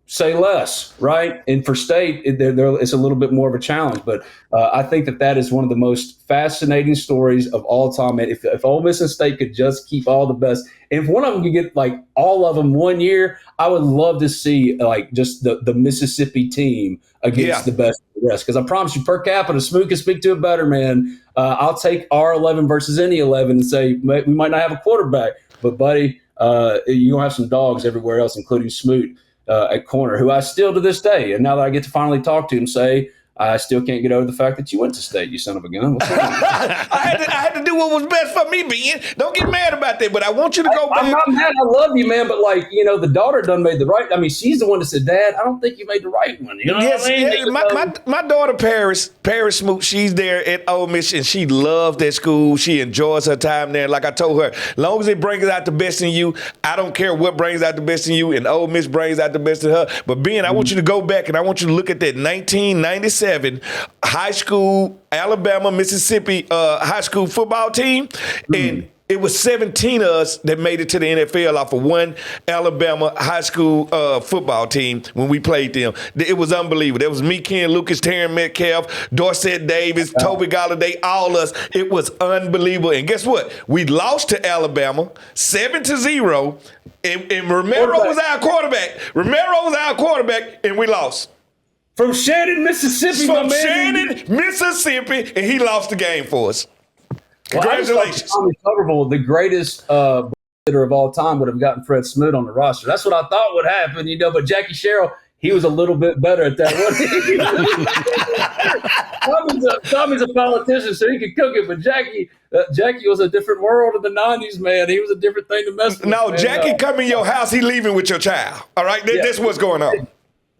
Say less, right? And for State, it's a little bit more of a challenge. But I think that is one of the most fascinating stories of all time. And if Ole Miss and State could just keep all the best, and if one of them could get like all of them one year, I would love to see like just the Mississippi team against the best of the rest. Because I promise you, per capita, Smoot can speak to it better, man. I'll take our 11 versus any 11 and say we might not have a quarterback, but buddy, you're gonna have some dogs everywhere else, including Smoot. At corner, who I still to this day, and now that I get to finally talk to him, say I still can't get over the fact that you went to State, you son of a gun. I had to do what was best for me, Ben. Don't get mad about that, but I want you to go back. I'm not mad. I love you, man, but like, you know, the daughter done made the right. I mean, she's the one that said, Dad, I don't think you made the right one. You know what I mean? My daughter, Paris Smoot, she's there at Ole Miss, and she loves that school. She enjoys her time there. Like I told her, as long as it brings out the best in you, I don't care what brings out the best in you, and Ole Miss brings out the best in her. But Ben, I want you to go back, and I want you to look at that 1997 high school Alabama Mississippi high school football team, and it was 17 of us that made it to the NFL off of one Alabama high school football team when we played them. It was unbelievable. There was me, Ken Lucas, Terran Metcalf, Dorsett Davis, Toby Galladay, all us. It was unbelievable. And guess what? We lost to Alabama 7-0, and Romero was our quarterback. And we lost. From Shannon, Mississippi, Mississippi, and he lost the game for us. Congratulations. Tommy Tuberville, the greatest hitter of all time, would have gotten Fred Smoot on the roster. That's what I thought would happen, you know, but Jackie Sherrill, he was a little bit better at that one. Tommy's a politician, so he could cook it, but Jackie was a different world in the 90s, man. He was a different thing to mess with. No, man. Jackie come in your house, he leaving with your child. All right? That's what's going on.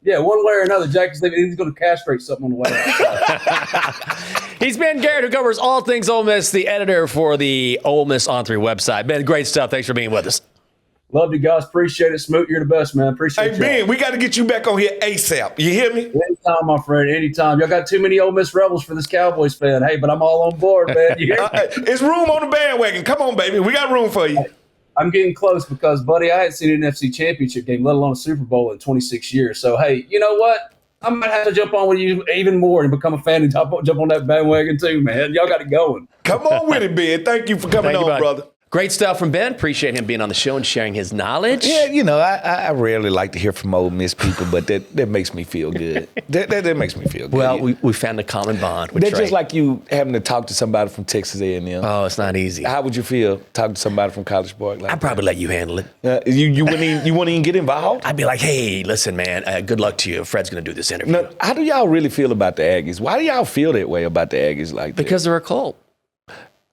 Yeah, one way or another, Jackie's leaving. He's going to castrate something on the way out. He's Ben Garrett, who covers all things Ole Miss, the editor for the Ole Miss On 3 website. Ben, great stuff. Thanks for being with us. Love you guys. Appreciate it. Smoot, you're the best, man. Appreciate it. Hey, Ben, we got to get you back on here ASAP. You hear me? Anytime, my friend. Anytime. Y'all got too many Ole Miss Rebels for this Cowboys fan. Hey, but I'm all on board, man. You hear me? It's room on the bandwagon. Come on, baby. We got room for you. I'm getting close because, buddy, I hadn't seen an NFC Championship game, let alone a Super Bowl, in 26 years. So, hey, you know what? I might have to jump on with you even more and become a fan and jump on that bandwagon too, man. Y'all got it going. Come on with it, Ben. Thank you for coming Thank you, on, bud. brother. Great stuff from Ben. Appreciate him being on the show and sharing his knowledge. Yeah, you know, I rarely like to hear from Ole Miss people, but that makes me feel good. That makes me feel good. Well, we found a common bond with They're Trey. just like you having to talk to somebody from Texas A&M. Oh, it's not easy. How would you feel talking to somebody from College Park? Like I'd probably let you handle it. you wouldn't even get involved? I'd be like, hey, listen, man, good luck to you. Fred's going to do this interview. No, how do y'all really feel about the Aggies? Why do y'all feel that way about the Aggies like that? Because they're a cult.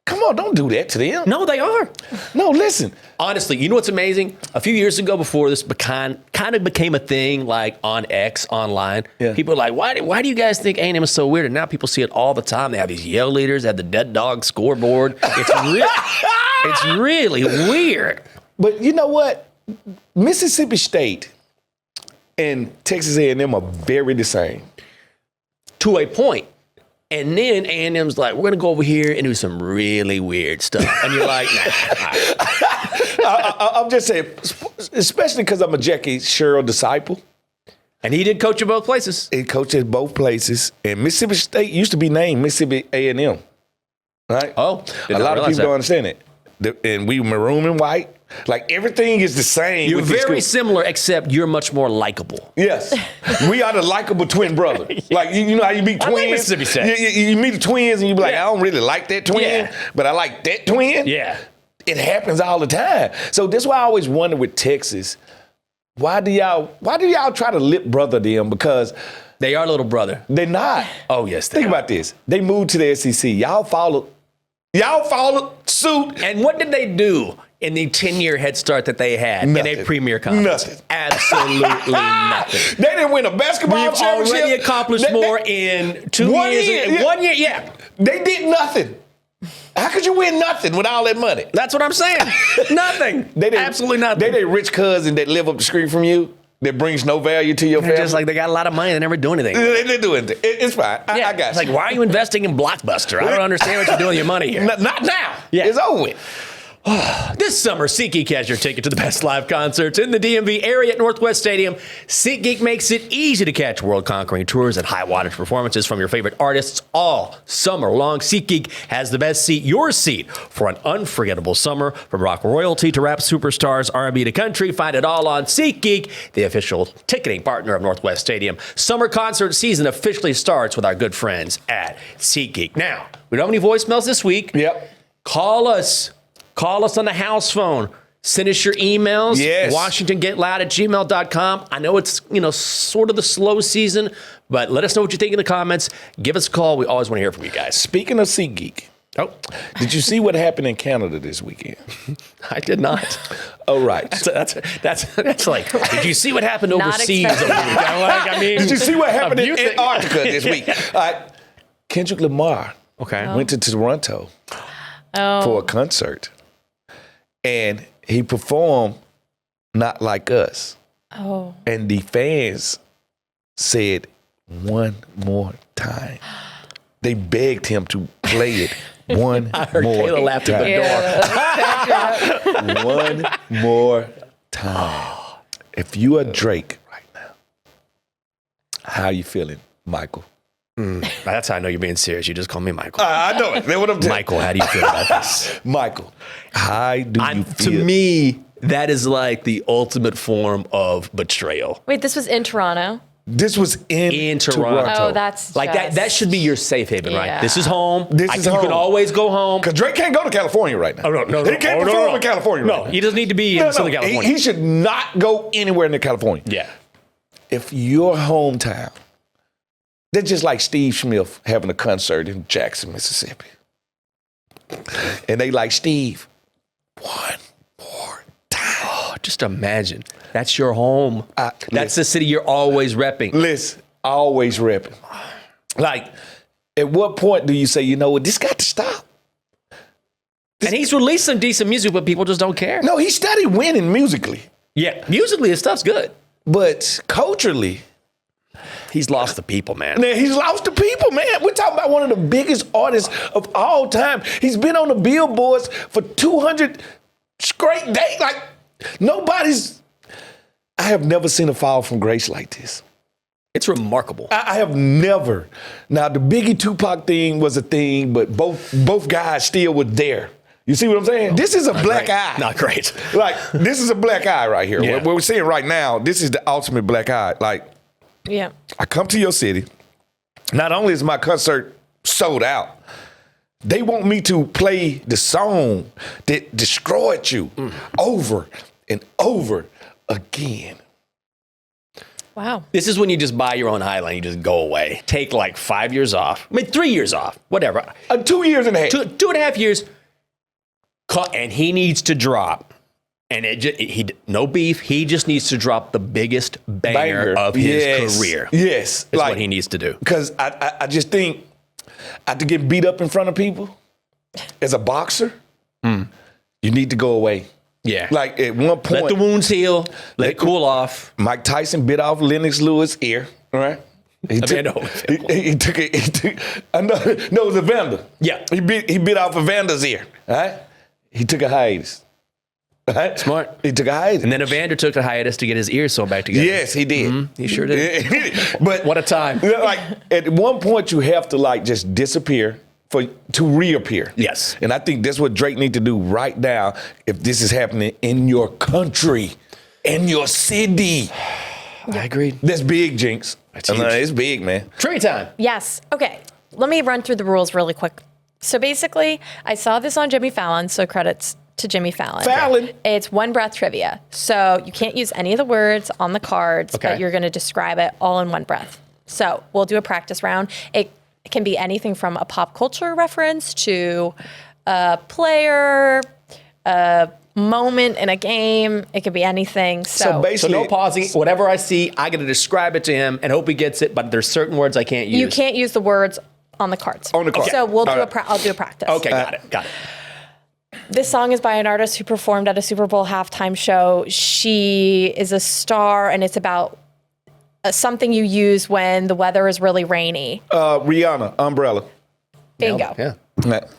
Come on, don't do that to them. No, they are. No, listen. Honestly, you know what's amazing? A few years ago, before this kind of became a thing, like on X, online, people are like, why do you guys think A&M is so weird? And now people see it all the time. They have these yell leaders, they have the dead dog scoreboard. It's really weird. But you know what? Mississippi State and Texas A&M are very the same. To a point. And then A&M's like, we're going to go over here and do some really weird stuff. And you're like, nah. I'm just saying, especially because I'm a Jackie Sherrill disciple. And he did coach at both places. He coached at both places. And Mississippi State used to be named Mississippi A&M. Right? Oh, a lot of people don't understand it. And we maroon and white. Like, everything is the same. You're very similar, except you're much more likable. Yes. We are the likable twin brother. Like, you know how you meet twins? I like Mississippi State. You meet the twins and you be like, I don't really like that twin, but I like that twin. Yeah. It happens all the time. So that's why I always wonder with Texas, why do y'all try to lip brother them? Because they are little brother. They're not. Oh, yes, Think about this. They moved to the SEC. Y'all followed suit. And what did they do in the 10-year head start that they had in a premier conference? Nothing. Absolutely nothing. They didn't win a basketball We've championship. already accomplished more in 2 years. 1 year, yeah. They did nothing. How could you win nothing with all that money? That's what I'm saying. Nothing. Absolutely nothing. They that rich cousin that live up the street from you that brings no value to your family. Just like they got a lot of money, they never do anything. They do anything. It's fine. I got you. It's like, why are you investing in Blockbuster? I don't understand what you're doing with your money here. Not now. Yeah. It's over with. This summer, SeatGeek has your ticket to the best live concerts in the DMV area at Northwest Stadium. SeatGeek makes it easy to catch world-conquering tours and high-wattage performances from your favorite artists all summer long. SeatGeek has the best seat, your seat, for an unforgettable summer. From rock royalty to rap superstars, R&B to country, find it all on SeatGeek, the official ticketing partner of Northwest Stadium. Summer concert season officially starts with our good friends at SeatGeek. Now, we don't have any voicemails this week. Yep. Call us on the house phone. Send us your emails. Yes. WashingtonGetLoud@gmail.com. I know it's, sort of the slow season, but let us know what you think in the comments. Give us a call. We always want to hear from you guys. Speaking of SeatGeek, did you see what happened in Canada this weekend? I did not. Oh, right. That's like, did you see what happened overseas? Did you see what happened in Antarctica this week? All right. Kendrick Lamar went to Toronto for a concert. And he performed Not Like Us. Oh. And the fans said, one more time. They begged him to play it one I heard more Kayla laughed at the door. One more time. If you are Drake right now, how are you feeling, Michael? That's how I know you're being serious. You just call me Michael. I know it. That's what I'm telling you. Michael, how do you feel about this? Michael, how do you feel? To me, that is like the ultimate form of betrayal. Wait, this was in Toronto? This was in Toronto. Oh, that's like just... that should be your safe haven, right? This is home. You home. Can always go home. Because Drake can't go to California right now. Oh, no. He can't perform in California right now. No, he doesn't need to be in Southern California. He should not go anywhere near California. Yeah. If your hometown, they're just like Steve Smith having a concert in Jackson, Mississippi. And they like, Steve, one more time. Oh, just imagine. That's your home. That's the city you're always repping. Listen, always repping. Like, at what point do you say, you know what, this got to stop? And he's released some decent music, but people just don't care. No, he's steady winning musically. Yeah, musically his stuff's good. But culturally, he's lost the people, man. He's lost the people, man. We're talking about one of the biggest artists of all time. He's been on the billboards for 200 Great day. Like, I have never seen a fall from grace like this. It's remarkable. I have never. Now, the Biggie Tupac thing was a thing, but both guys still were there. You see what I'm saying? This is a black eye. Not great. Like, this is a black eye right here. Yeah. What we're seeing right now, this is the ultimate black eye. Like, Yeah. I come to your city. Not only is my concert sold out, they want me to play the song that destroyed you over and over again. Wow. This is when you just buy your own highline. You just go away. Take like 5 years off. I mean, 3 years off. Whatever. 2 years and a half. 2.5 years. And he needs to drop. And no beef. He just needs to drop the biggest banger of his career. Yes. That's what he needs to do. Because I just think after getting beat up in front of people, as a boxer, you need to go away. Yeah. Like at one point. Let the wounds heal. Let it cool off. Mike Tyson bit off Lennox Lewis' ear, all right? He took it. No, it was Evander. Yeah. He bit off Evander's ear, all right? He took a hiatus. All right? Smart. He took a hiatus. And then Evander took a hiatus to get his ears sewn back together. Yes, he did. He sure did. But What a time. like at one point, you have to like just disappear to reappear. Yes. And I think that's what Drake need to do right now if this is happening in your country, in your city. I agree. That's big, Jinx. That's huge. It's big, man. Trey time. Yes. Okay. Let me run through the rules really quick. So basically, I saw this on Jimmy Fallon, so credits to Jimmy Fallon. It's one breath trivia. So you can't use any of the words on the cards, but you're going to describe it all in one breath. So we'll do a practice round. It can be anything from a pop culture reference to a player, a moment in a game. It could be anything. So basically, So no pausing. Whatever I see, I got to describe it to him and hope he gets it, but there's certain words I can't use. you can't use the words on the cards. On the card. So we'll do All I'll do a practice. Okay, got it. This song is by an artist who performed at a Super Bowl halftime show. She is a star, and it's about something you use when the weather is really rainy. Rihanna, Umbrella. Bingo. Yeah.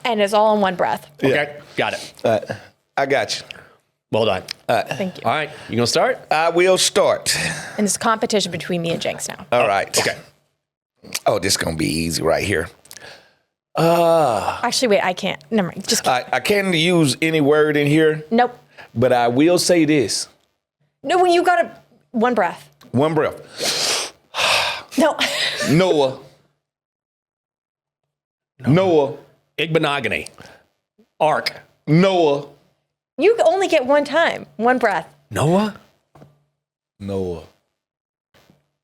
And it's all in one breath. Okay, got it. I got you. Well done. Thank you. All right, you gonna start? I will start. And it's competition between me and Jinx now. All right. Okay. Oh, this is going to be easy right here. Actually, wait, I can't. Never mind. Just I can't use any word in here, nope. but I will say this. No, when you got one breath. One breath. No. Noah. Noah. Igbenogany. Ark. Noah. You only get one time. One breath. Noah? Noah.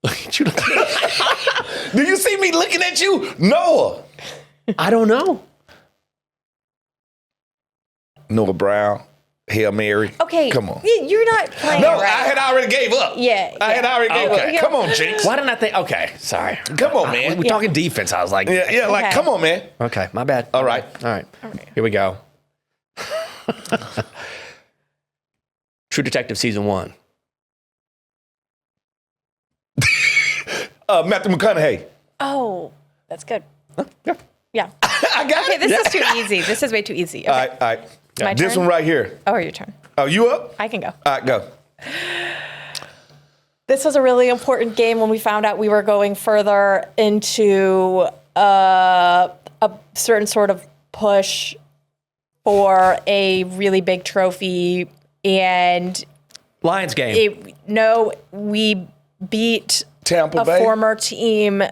Look at you. Do you see me looking at you? Noah. I don't know. Noah Brown. Hail Mary. Okay. Come on. You're not playing No, it right. I had already gave up. Yeah. I had already gave Okay. up. Come on, Jinx. Why didn't I think? Okay, sorry. Come on, man. We're talking defense. I was like, Yeah, like, Okay. come on, man. okay, my bad. All right. All right. Here we go. True Detective Season 1. Matthew McConaughey. Oh, that's good. Yeah. I got Okay, it. this is too easy. This is way too easy. Okay. All right. My This turn? one right here. Oh, your turn. Oh, you up? I can go. All right, go. This was a really important game when we found out we were going further into a certain sort of push for a really big trophy. And Lions game. we beat Tampa a Bay. former team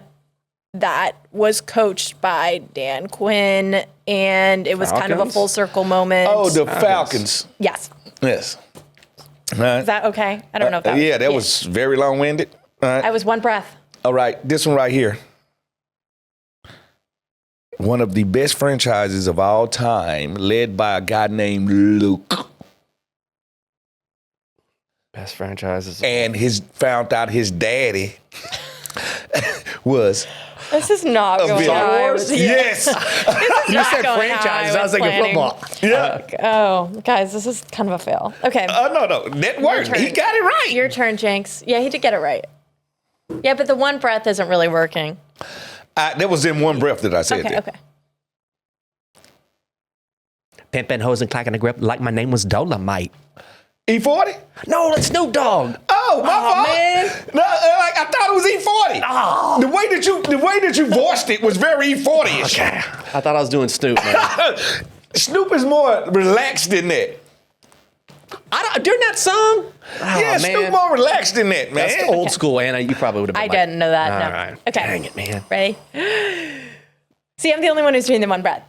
that was coached by Dan Quinn, and it was kind of a Falcons? full circle moment. Oh, the Falcons. Yes. Yes. All right. Is that okay? I don't know if that Yeah, that was very long-winded. All right. I was one breath. All right, this one right here. One of the best franchises of all time, led by a guy named Luke. Best franchises. And found out his daddy was This is not going Star how I Wars. was- Yes. You said going how franchises. I I was was thinking planning. football. Yeah. Oh, guys, this is kind of a fail. Okay. No. That worked. turn. He got it right. Your turn, Jinx. Yeah, he did get it right. Yeah, but the one breath isn't really working. That was in one breath that I said Okay, that. okay. Pimpin' hoes and clacking a grip like my name was Dolomite. E40? No, that's Snoop Dogg. Oh, my fault. Man. No, like I thought it was E40. Oh. The way that you voiced it was very E40ish. Okay. I thought I was doing Snoop, man. Snoop is more relaxed than that. During that song? Yeah, Snoop more relaxed than that, man. That's old school, Anna. You probably would have been I didn't know that. All No. right. Okay. Dang it, man. Ready? See, I'm the only one who's doing them on bread.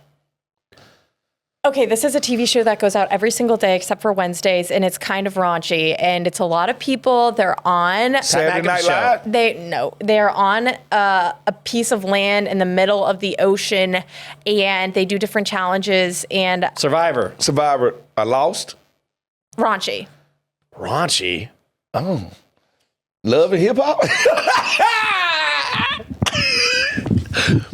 Okay, this is a TV show that goes out every single day except for Wednesdays, and it's kind of raunchy, and it's a lot of people. They're on Saturday Night Live? They're on a piece of land in the middle of the ocean, and they do different challenges and Survivor. I lost? raunchy. Raunchy? Oh. Love and hip hop?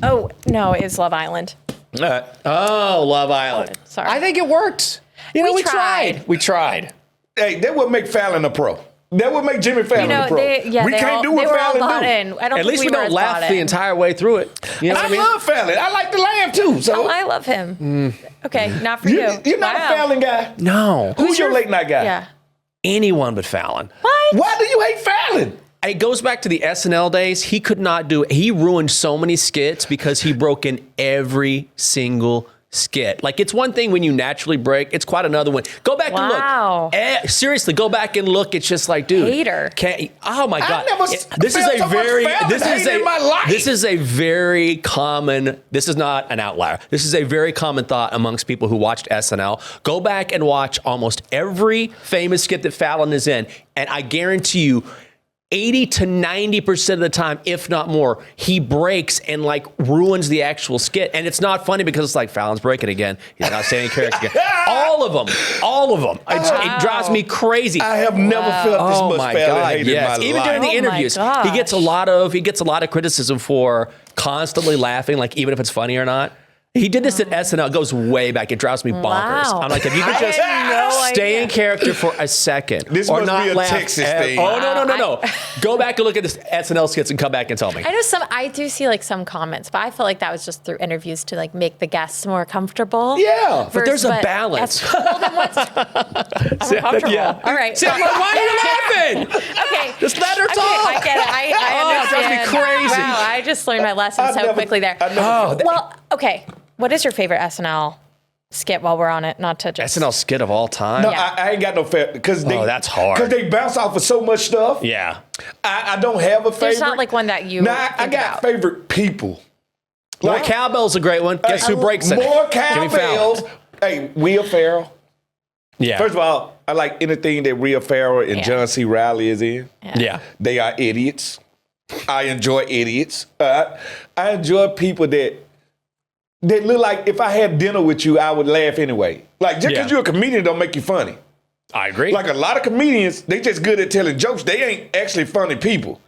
Oh, no, it's Love Island. Oh, Love Island. Sorry. I think it worked. You know, We we tried. tried. We tried. Hey, that would make Fallon a pro. That would make Jimmy Fallon a pro. We can't do what they were all Fallon bought do. in. I don't At think least we were don't as laugh bought the in. entire way through it. You know what I mean? love Fallon. I like to laugh too. So Oh, I love him. Okay, not for you. you're not a Fallon guy. No. Who's your late night guy? Yeah. Anyone but Fallon. What? Why do you hate Fallon? It goes back to the SNL days. He could not do it. He ruined so many skits because he broke in every single skit. Like, it's one thing when you naturally break. It's quite another one. Go back Wow. and look. Seriously, go back and look. It's just like, dude. Hater. Oh my God. never This is felt a so much very. Fallon This is hate in my life. This is a very common. This is not an outlier. This is a very common thought amongst people who watched SNL. Go back and watch almost every famous skit that Fallon is in, and I guarantee you, 80 to 90% of the time, if not more, he breaks and like ruins the actual skit. And it's not funny because it's like Fallon's breaking again. He's not saying character again. All of them. It drives me crazy. I have never felt this Oh much my Fallon God! hate Yes, in my even life. during the Oh my interviews, he gosh. gets a lot of criticism for constantly laughing, like even if it's funny or not. He did this at SNL. It goes way back. It drives me bonkers. Wow. I'm like, if you could just stay in character for a second, This or must not be a laugh Texas at- thing. Oh no! Go back and look at this SNL skits and come back and tell me. I know I do see like some comments, but I feel like that was just through interviews to like make the guests more comfortable. Yeah, but there's a balance. Well, then what's uncomfortable? Yeah. All right. See, I'm like, why are you laughing? Okay. Just let her Okay, talk. I get it. I Oh, it drives me understand. crazy. Wow, I just learned my lesson so quickly there. Well, okay. What is your favorite SNL skit while we're on it? Not to just SNL skit of all time. No, Yeah. I ain't got no favorite because that's hard. Because they bounce off of so much stuff. Yeah. I don't have a favorite. There's not like one that you. Nah, I think got about. favorite people. More Cowbell's a great one. Guess who breaks it? More Jimmy Fallon. Cowbells. Hey, Will Ferrell. Yeah. First of all, I like anything that Will Ferrell and Yeah. John C. Reilly is in. Yeah. They are idiots. I enjoy idiots. I enjoy people that look like if I had dinner with you, I would laugh anyway. Like, just because Yeah. you're a comedian don't make you funny. I agree. Like, a lot of comedians, they just good at telling jokes. They ain't actually funny people.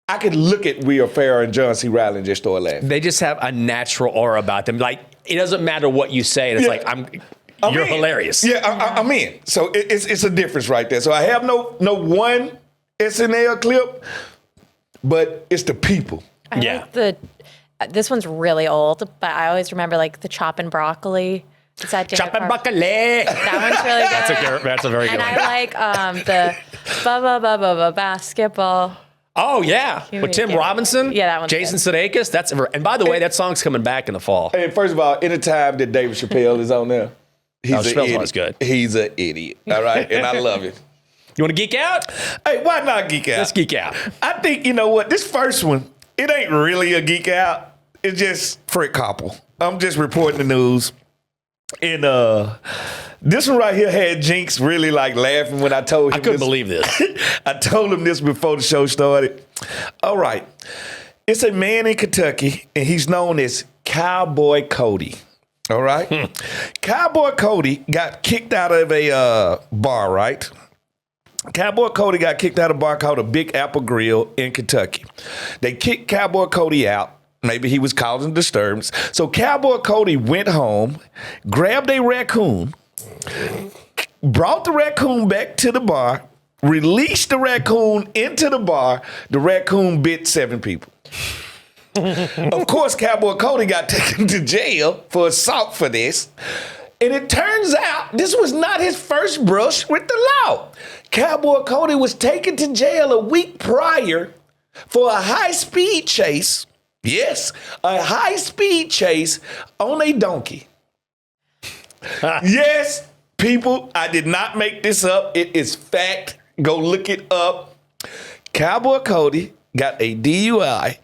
I could look at Will Ferrell and John C. Reilly and just start laughing. They just have a natural aura about them. Like, it doesn't matter what you say. It's Yeah. like, I'm you're in. hilarious. Yeah, I'm in. So it's a difference right there. So I have no one SNL clip, but it's the people. I Yeah. like this one's really old, but I always remember like the chopping broccoli. Is that Janet Chopping Park? broccoli. That one's really good. That's a very good And one. I like the ba basketball. Oh, yeah. With Tim Robinson. Yeah, that one's Jason Sudeikis. And by the way, that song's coming back in the fall. And first of all, anytime that David Chappelle is on there, he's an Chappelle's idiot. always good. He's an idiot. All right, and I love it. You want to geek out? Hey, why not geek out? Let's geek out. I think you know what. This first one, it ain't really a geek out. It's just Fred Koppel. I'm just reporting the news. And this one right here had Jinx really like laughing when I told him. I couldn't this. believe this. I told him this before the show started. All right. It's a man in Kentucky, and he's known as Cowboy Cody. All right? Cowboy Cody got kicked out of a bar, right? Cowboy Cody got kicked out of a bar called a Big Apple Grill in Kentucky. They kicked Cowboy Cody out. Maybe he was causing disturbance. So Cowboy Cody went home, grabbed a raccoon, brought the raccoon back to the bar, released the raccoon into the bar. The raccoon bit 7 people. Of course, Cowboy Cody got taken to jail for assault for this. And it turns out this was not his first brush with the law. Cowboy Cody was taken to jail a week prior for a high-speed chase. Yes, a high-speed chase on a donkey. Yes, people, I did not make this up. It is fact. Go look it up. Cowboy Cody got a DUI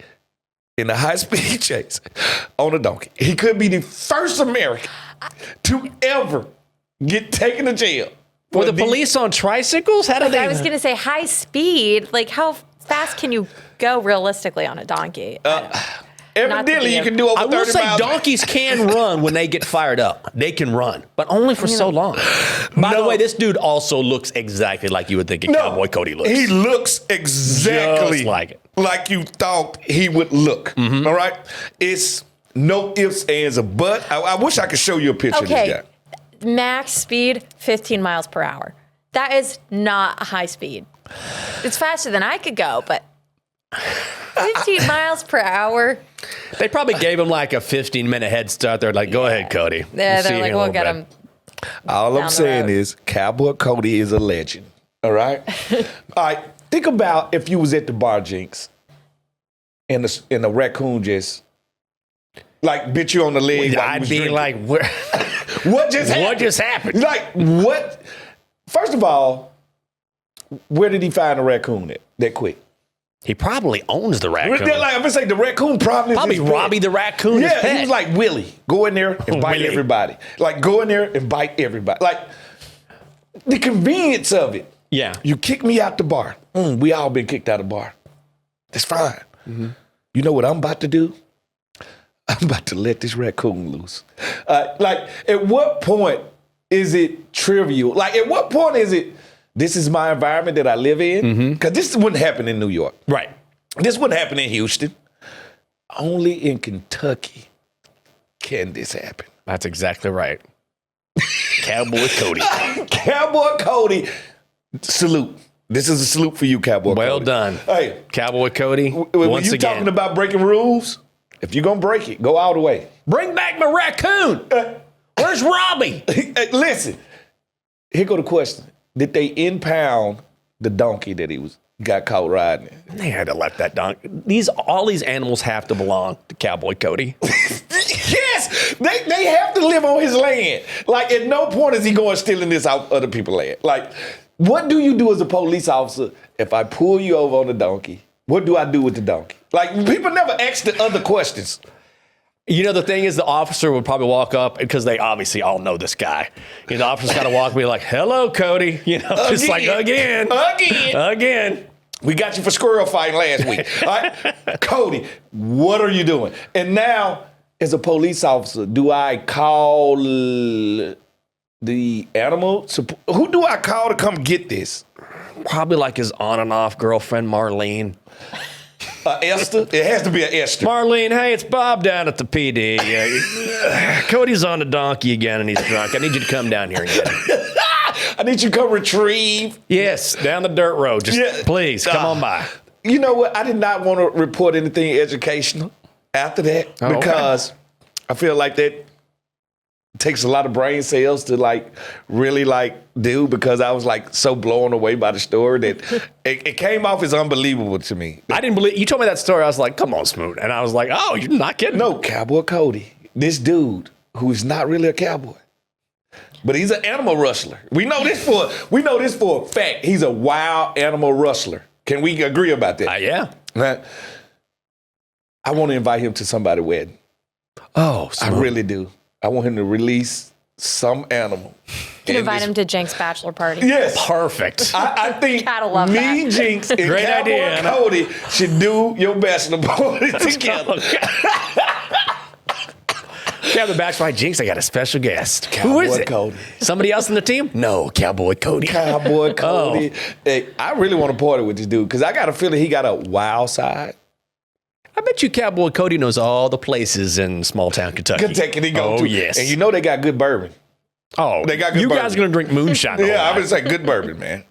in a high-speed chase on a donkey. He could be the first American to ever get taken to jail. Were the police on tricycles? How did they? I was going to say high speed. Like, how fast can you go realistically on a donkey? Evidently, you can do over 30 miles. I will say donkeys can run when they get fired up. They can run, but only for so long. By the way, this dude also looks exactly like you would think a Cowboy Cody looks. He looks exactly just like it. Like you thought he would look. All right? It's no ifs, ands, or buts. I wish I could show you a picture of this guy. Max speed, 15 miles per hour. That is not a high speed. It's faster than I could go, but 15 miles per hour. They probably gave him like a 15-minute head start. They're like, go ahead, Cody. Yeah, they're like, we'll get him. All I'm saying is Cowboy Cody is a legend. All right? All right. Think about if you was at the bar, Jinx, and a raccoon just like bit you on the leg. I'd be like, where? What just happened? What just happened? Like, what? First of all, where did he find a raccoon at that quick? He probably owns the raccoon. Like, I'm gonna say the raccoon probably Robbie the raccoon. Yeah, he was like Willie. Go in there and bite Willie. everybody. Like, go in there and bite everybody. Like, the convenience of it. Yeah. You kick me out the bar. We all been kicked out of the bar. That's fine. You know what I'm about to do? I'm about to let this raccoon loose. Like, at what point is it trivial? Like, at what point is it, this is my environment that I live in? Because this wouldn't happen in New York. Right. This wouldn't happen in Houston. Only in Kentucky can this happen. That's exactly right. Cowboy Cody. Cowboy Cody, salute. This is a salute for you, Cowboy Cody. Well done. Hey. Cowboy Cody, when once you again. talking about breaking rules, if you're going to break it, go all the way. Bring back my raccoon. Where's Robbie? Hey, listen, here go the question. Did they impound the donkey that he got caught riding? They had to let that donkey. All these animals have to belong to Cowboy Cody. Yes, they have to live on his land. Like, at no point is he going stealing this out other people's land. Like, what do you do as a police officer if I pull you over on the donkey? What do I do with the donkey? Like, people never ask the other questions. You know, the thing is, the officer would probably walk up because they obviously all know this guy. You know, the officer's got to walk and be like, hello, Cody. You know, just like, again. We got you for squirrel fighting last week. All right? Cody, what are you doing? And now, as a police officer, do I call the animal? Who do I call to come get this? Probably like his on and off girlfriend, Marlene. Esther? It has to be an Esther. Marlene, hey, it's Bob down at the PD. Cody's on the donkey again and he's drunk. I need you to come down here and get him. I need you to come retrieve. Yes, down the dirt road. Just please, come on by. You know what? I did not want to report anything educational after that because I feel like that takes a lot of brain cells to really do, because I was so blown away by the story that it came off as unbelievable to me. I didn't believe you told me that story. I was like, come on, Smoot. And I was like, oh, you're not kidding. No, Cowboy Cody, this dude who is not really a cowboy, but he's an animal rustler. We know this for a fact. He's a wild animal rustler. Can we agree about that? Yeah. I want to invite him to somebody's wedding. Oh, I really do. I want him to release some animal. You can invite him to Jinx's bachelor party. Yes. Perfect. I think me, Jinx, and Great Cowboy idea, Cody should do your bachelor party together. Yeah, the bachelor party. Jinx, I got a special guest. Cowboy Who is it? Cody. Somebody else in the team? No, Cowboy Cody. Cowboy Cody. Hey, I really want to party with this dude because I got a feeling he got a wild side. I bet you Cowboy Cody knows all the places in small town Kentucky. Kentucky, go to. Yes. And you know they got good bourbon. Oh, they got good you bourbon. guys going to drink moonshine. Yeah, I'm going to say good bourbon, man.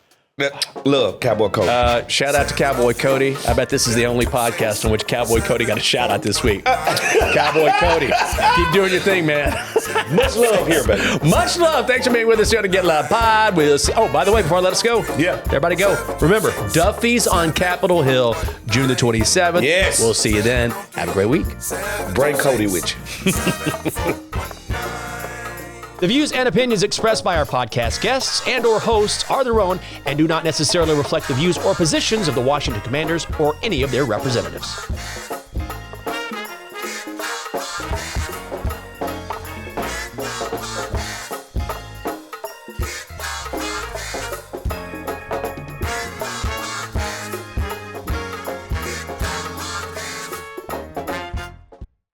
Love Cowboy Cody. Shout out to Cowboy Cody. I bet this is the only podcast in which Cowboy Cody got a shout out this week. Cowboy Cody, keep doing your thing, man. Much love here, baby. Much love. Thanks for being with us here on the Get Loud Pod. We'll see. Oh, by the way, before I let us go, everybody go. Remember, Duffy's on Capitol Hill, June the 27th. Yes. We'll see you then. Have a great week. Bring Cody with you. The views and opinions expressed by our podcast guests and or hosts are their own and do not necessarily reflect the views or positions of the Washington Commanders or any of their representatives.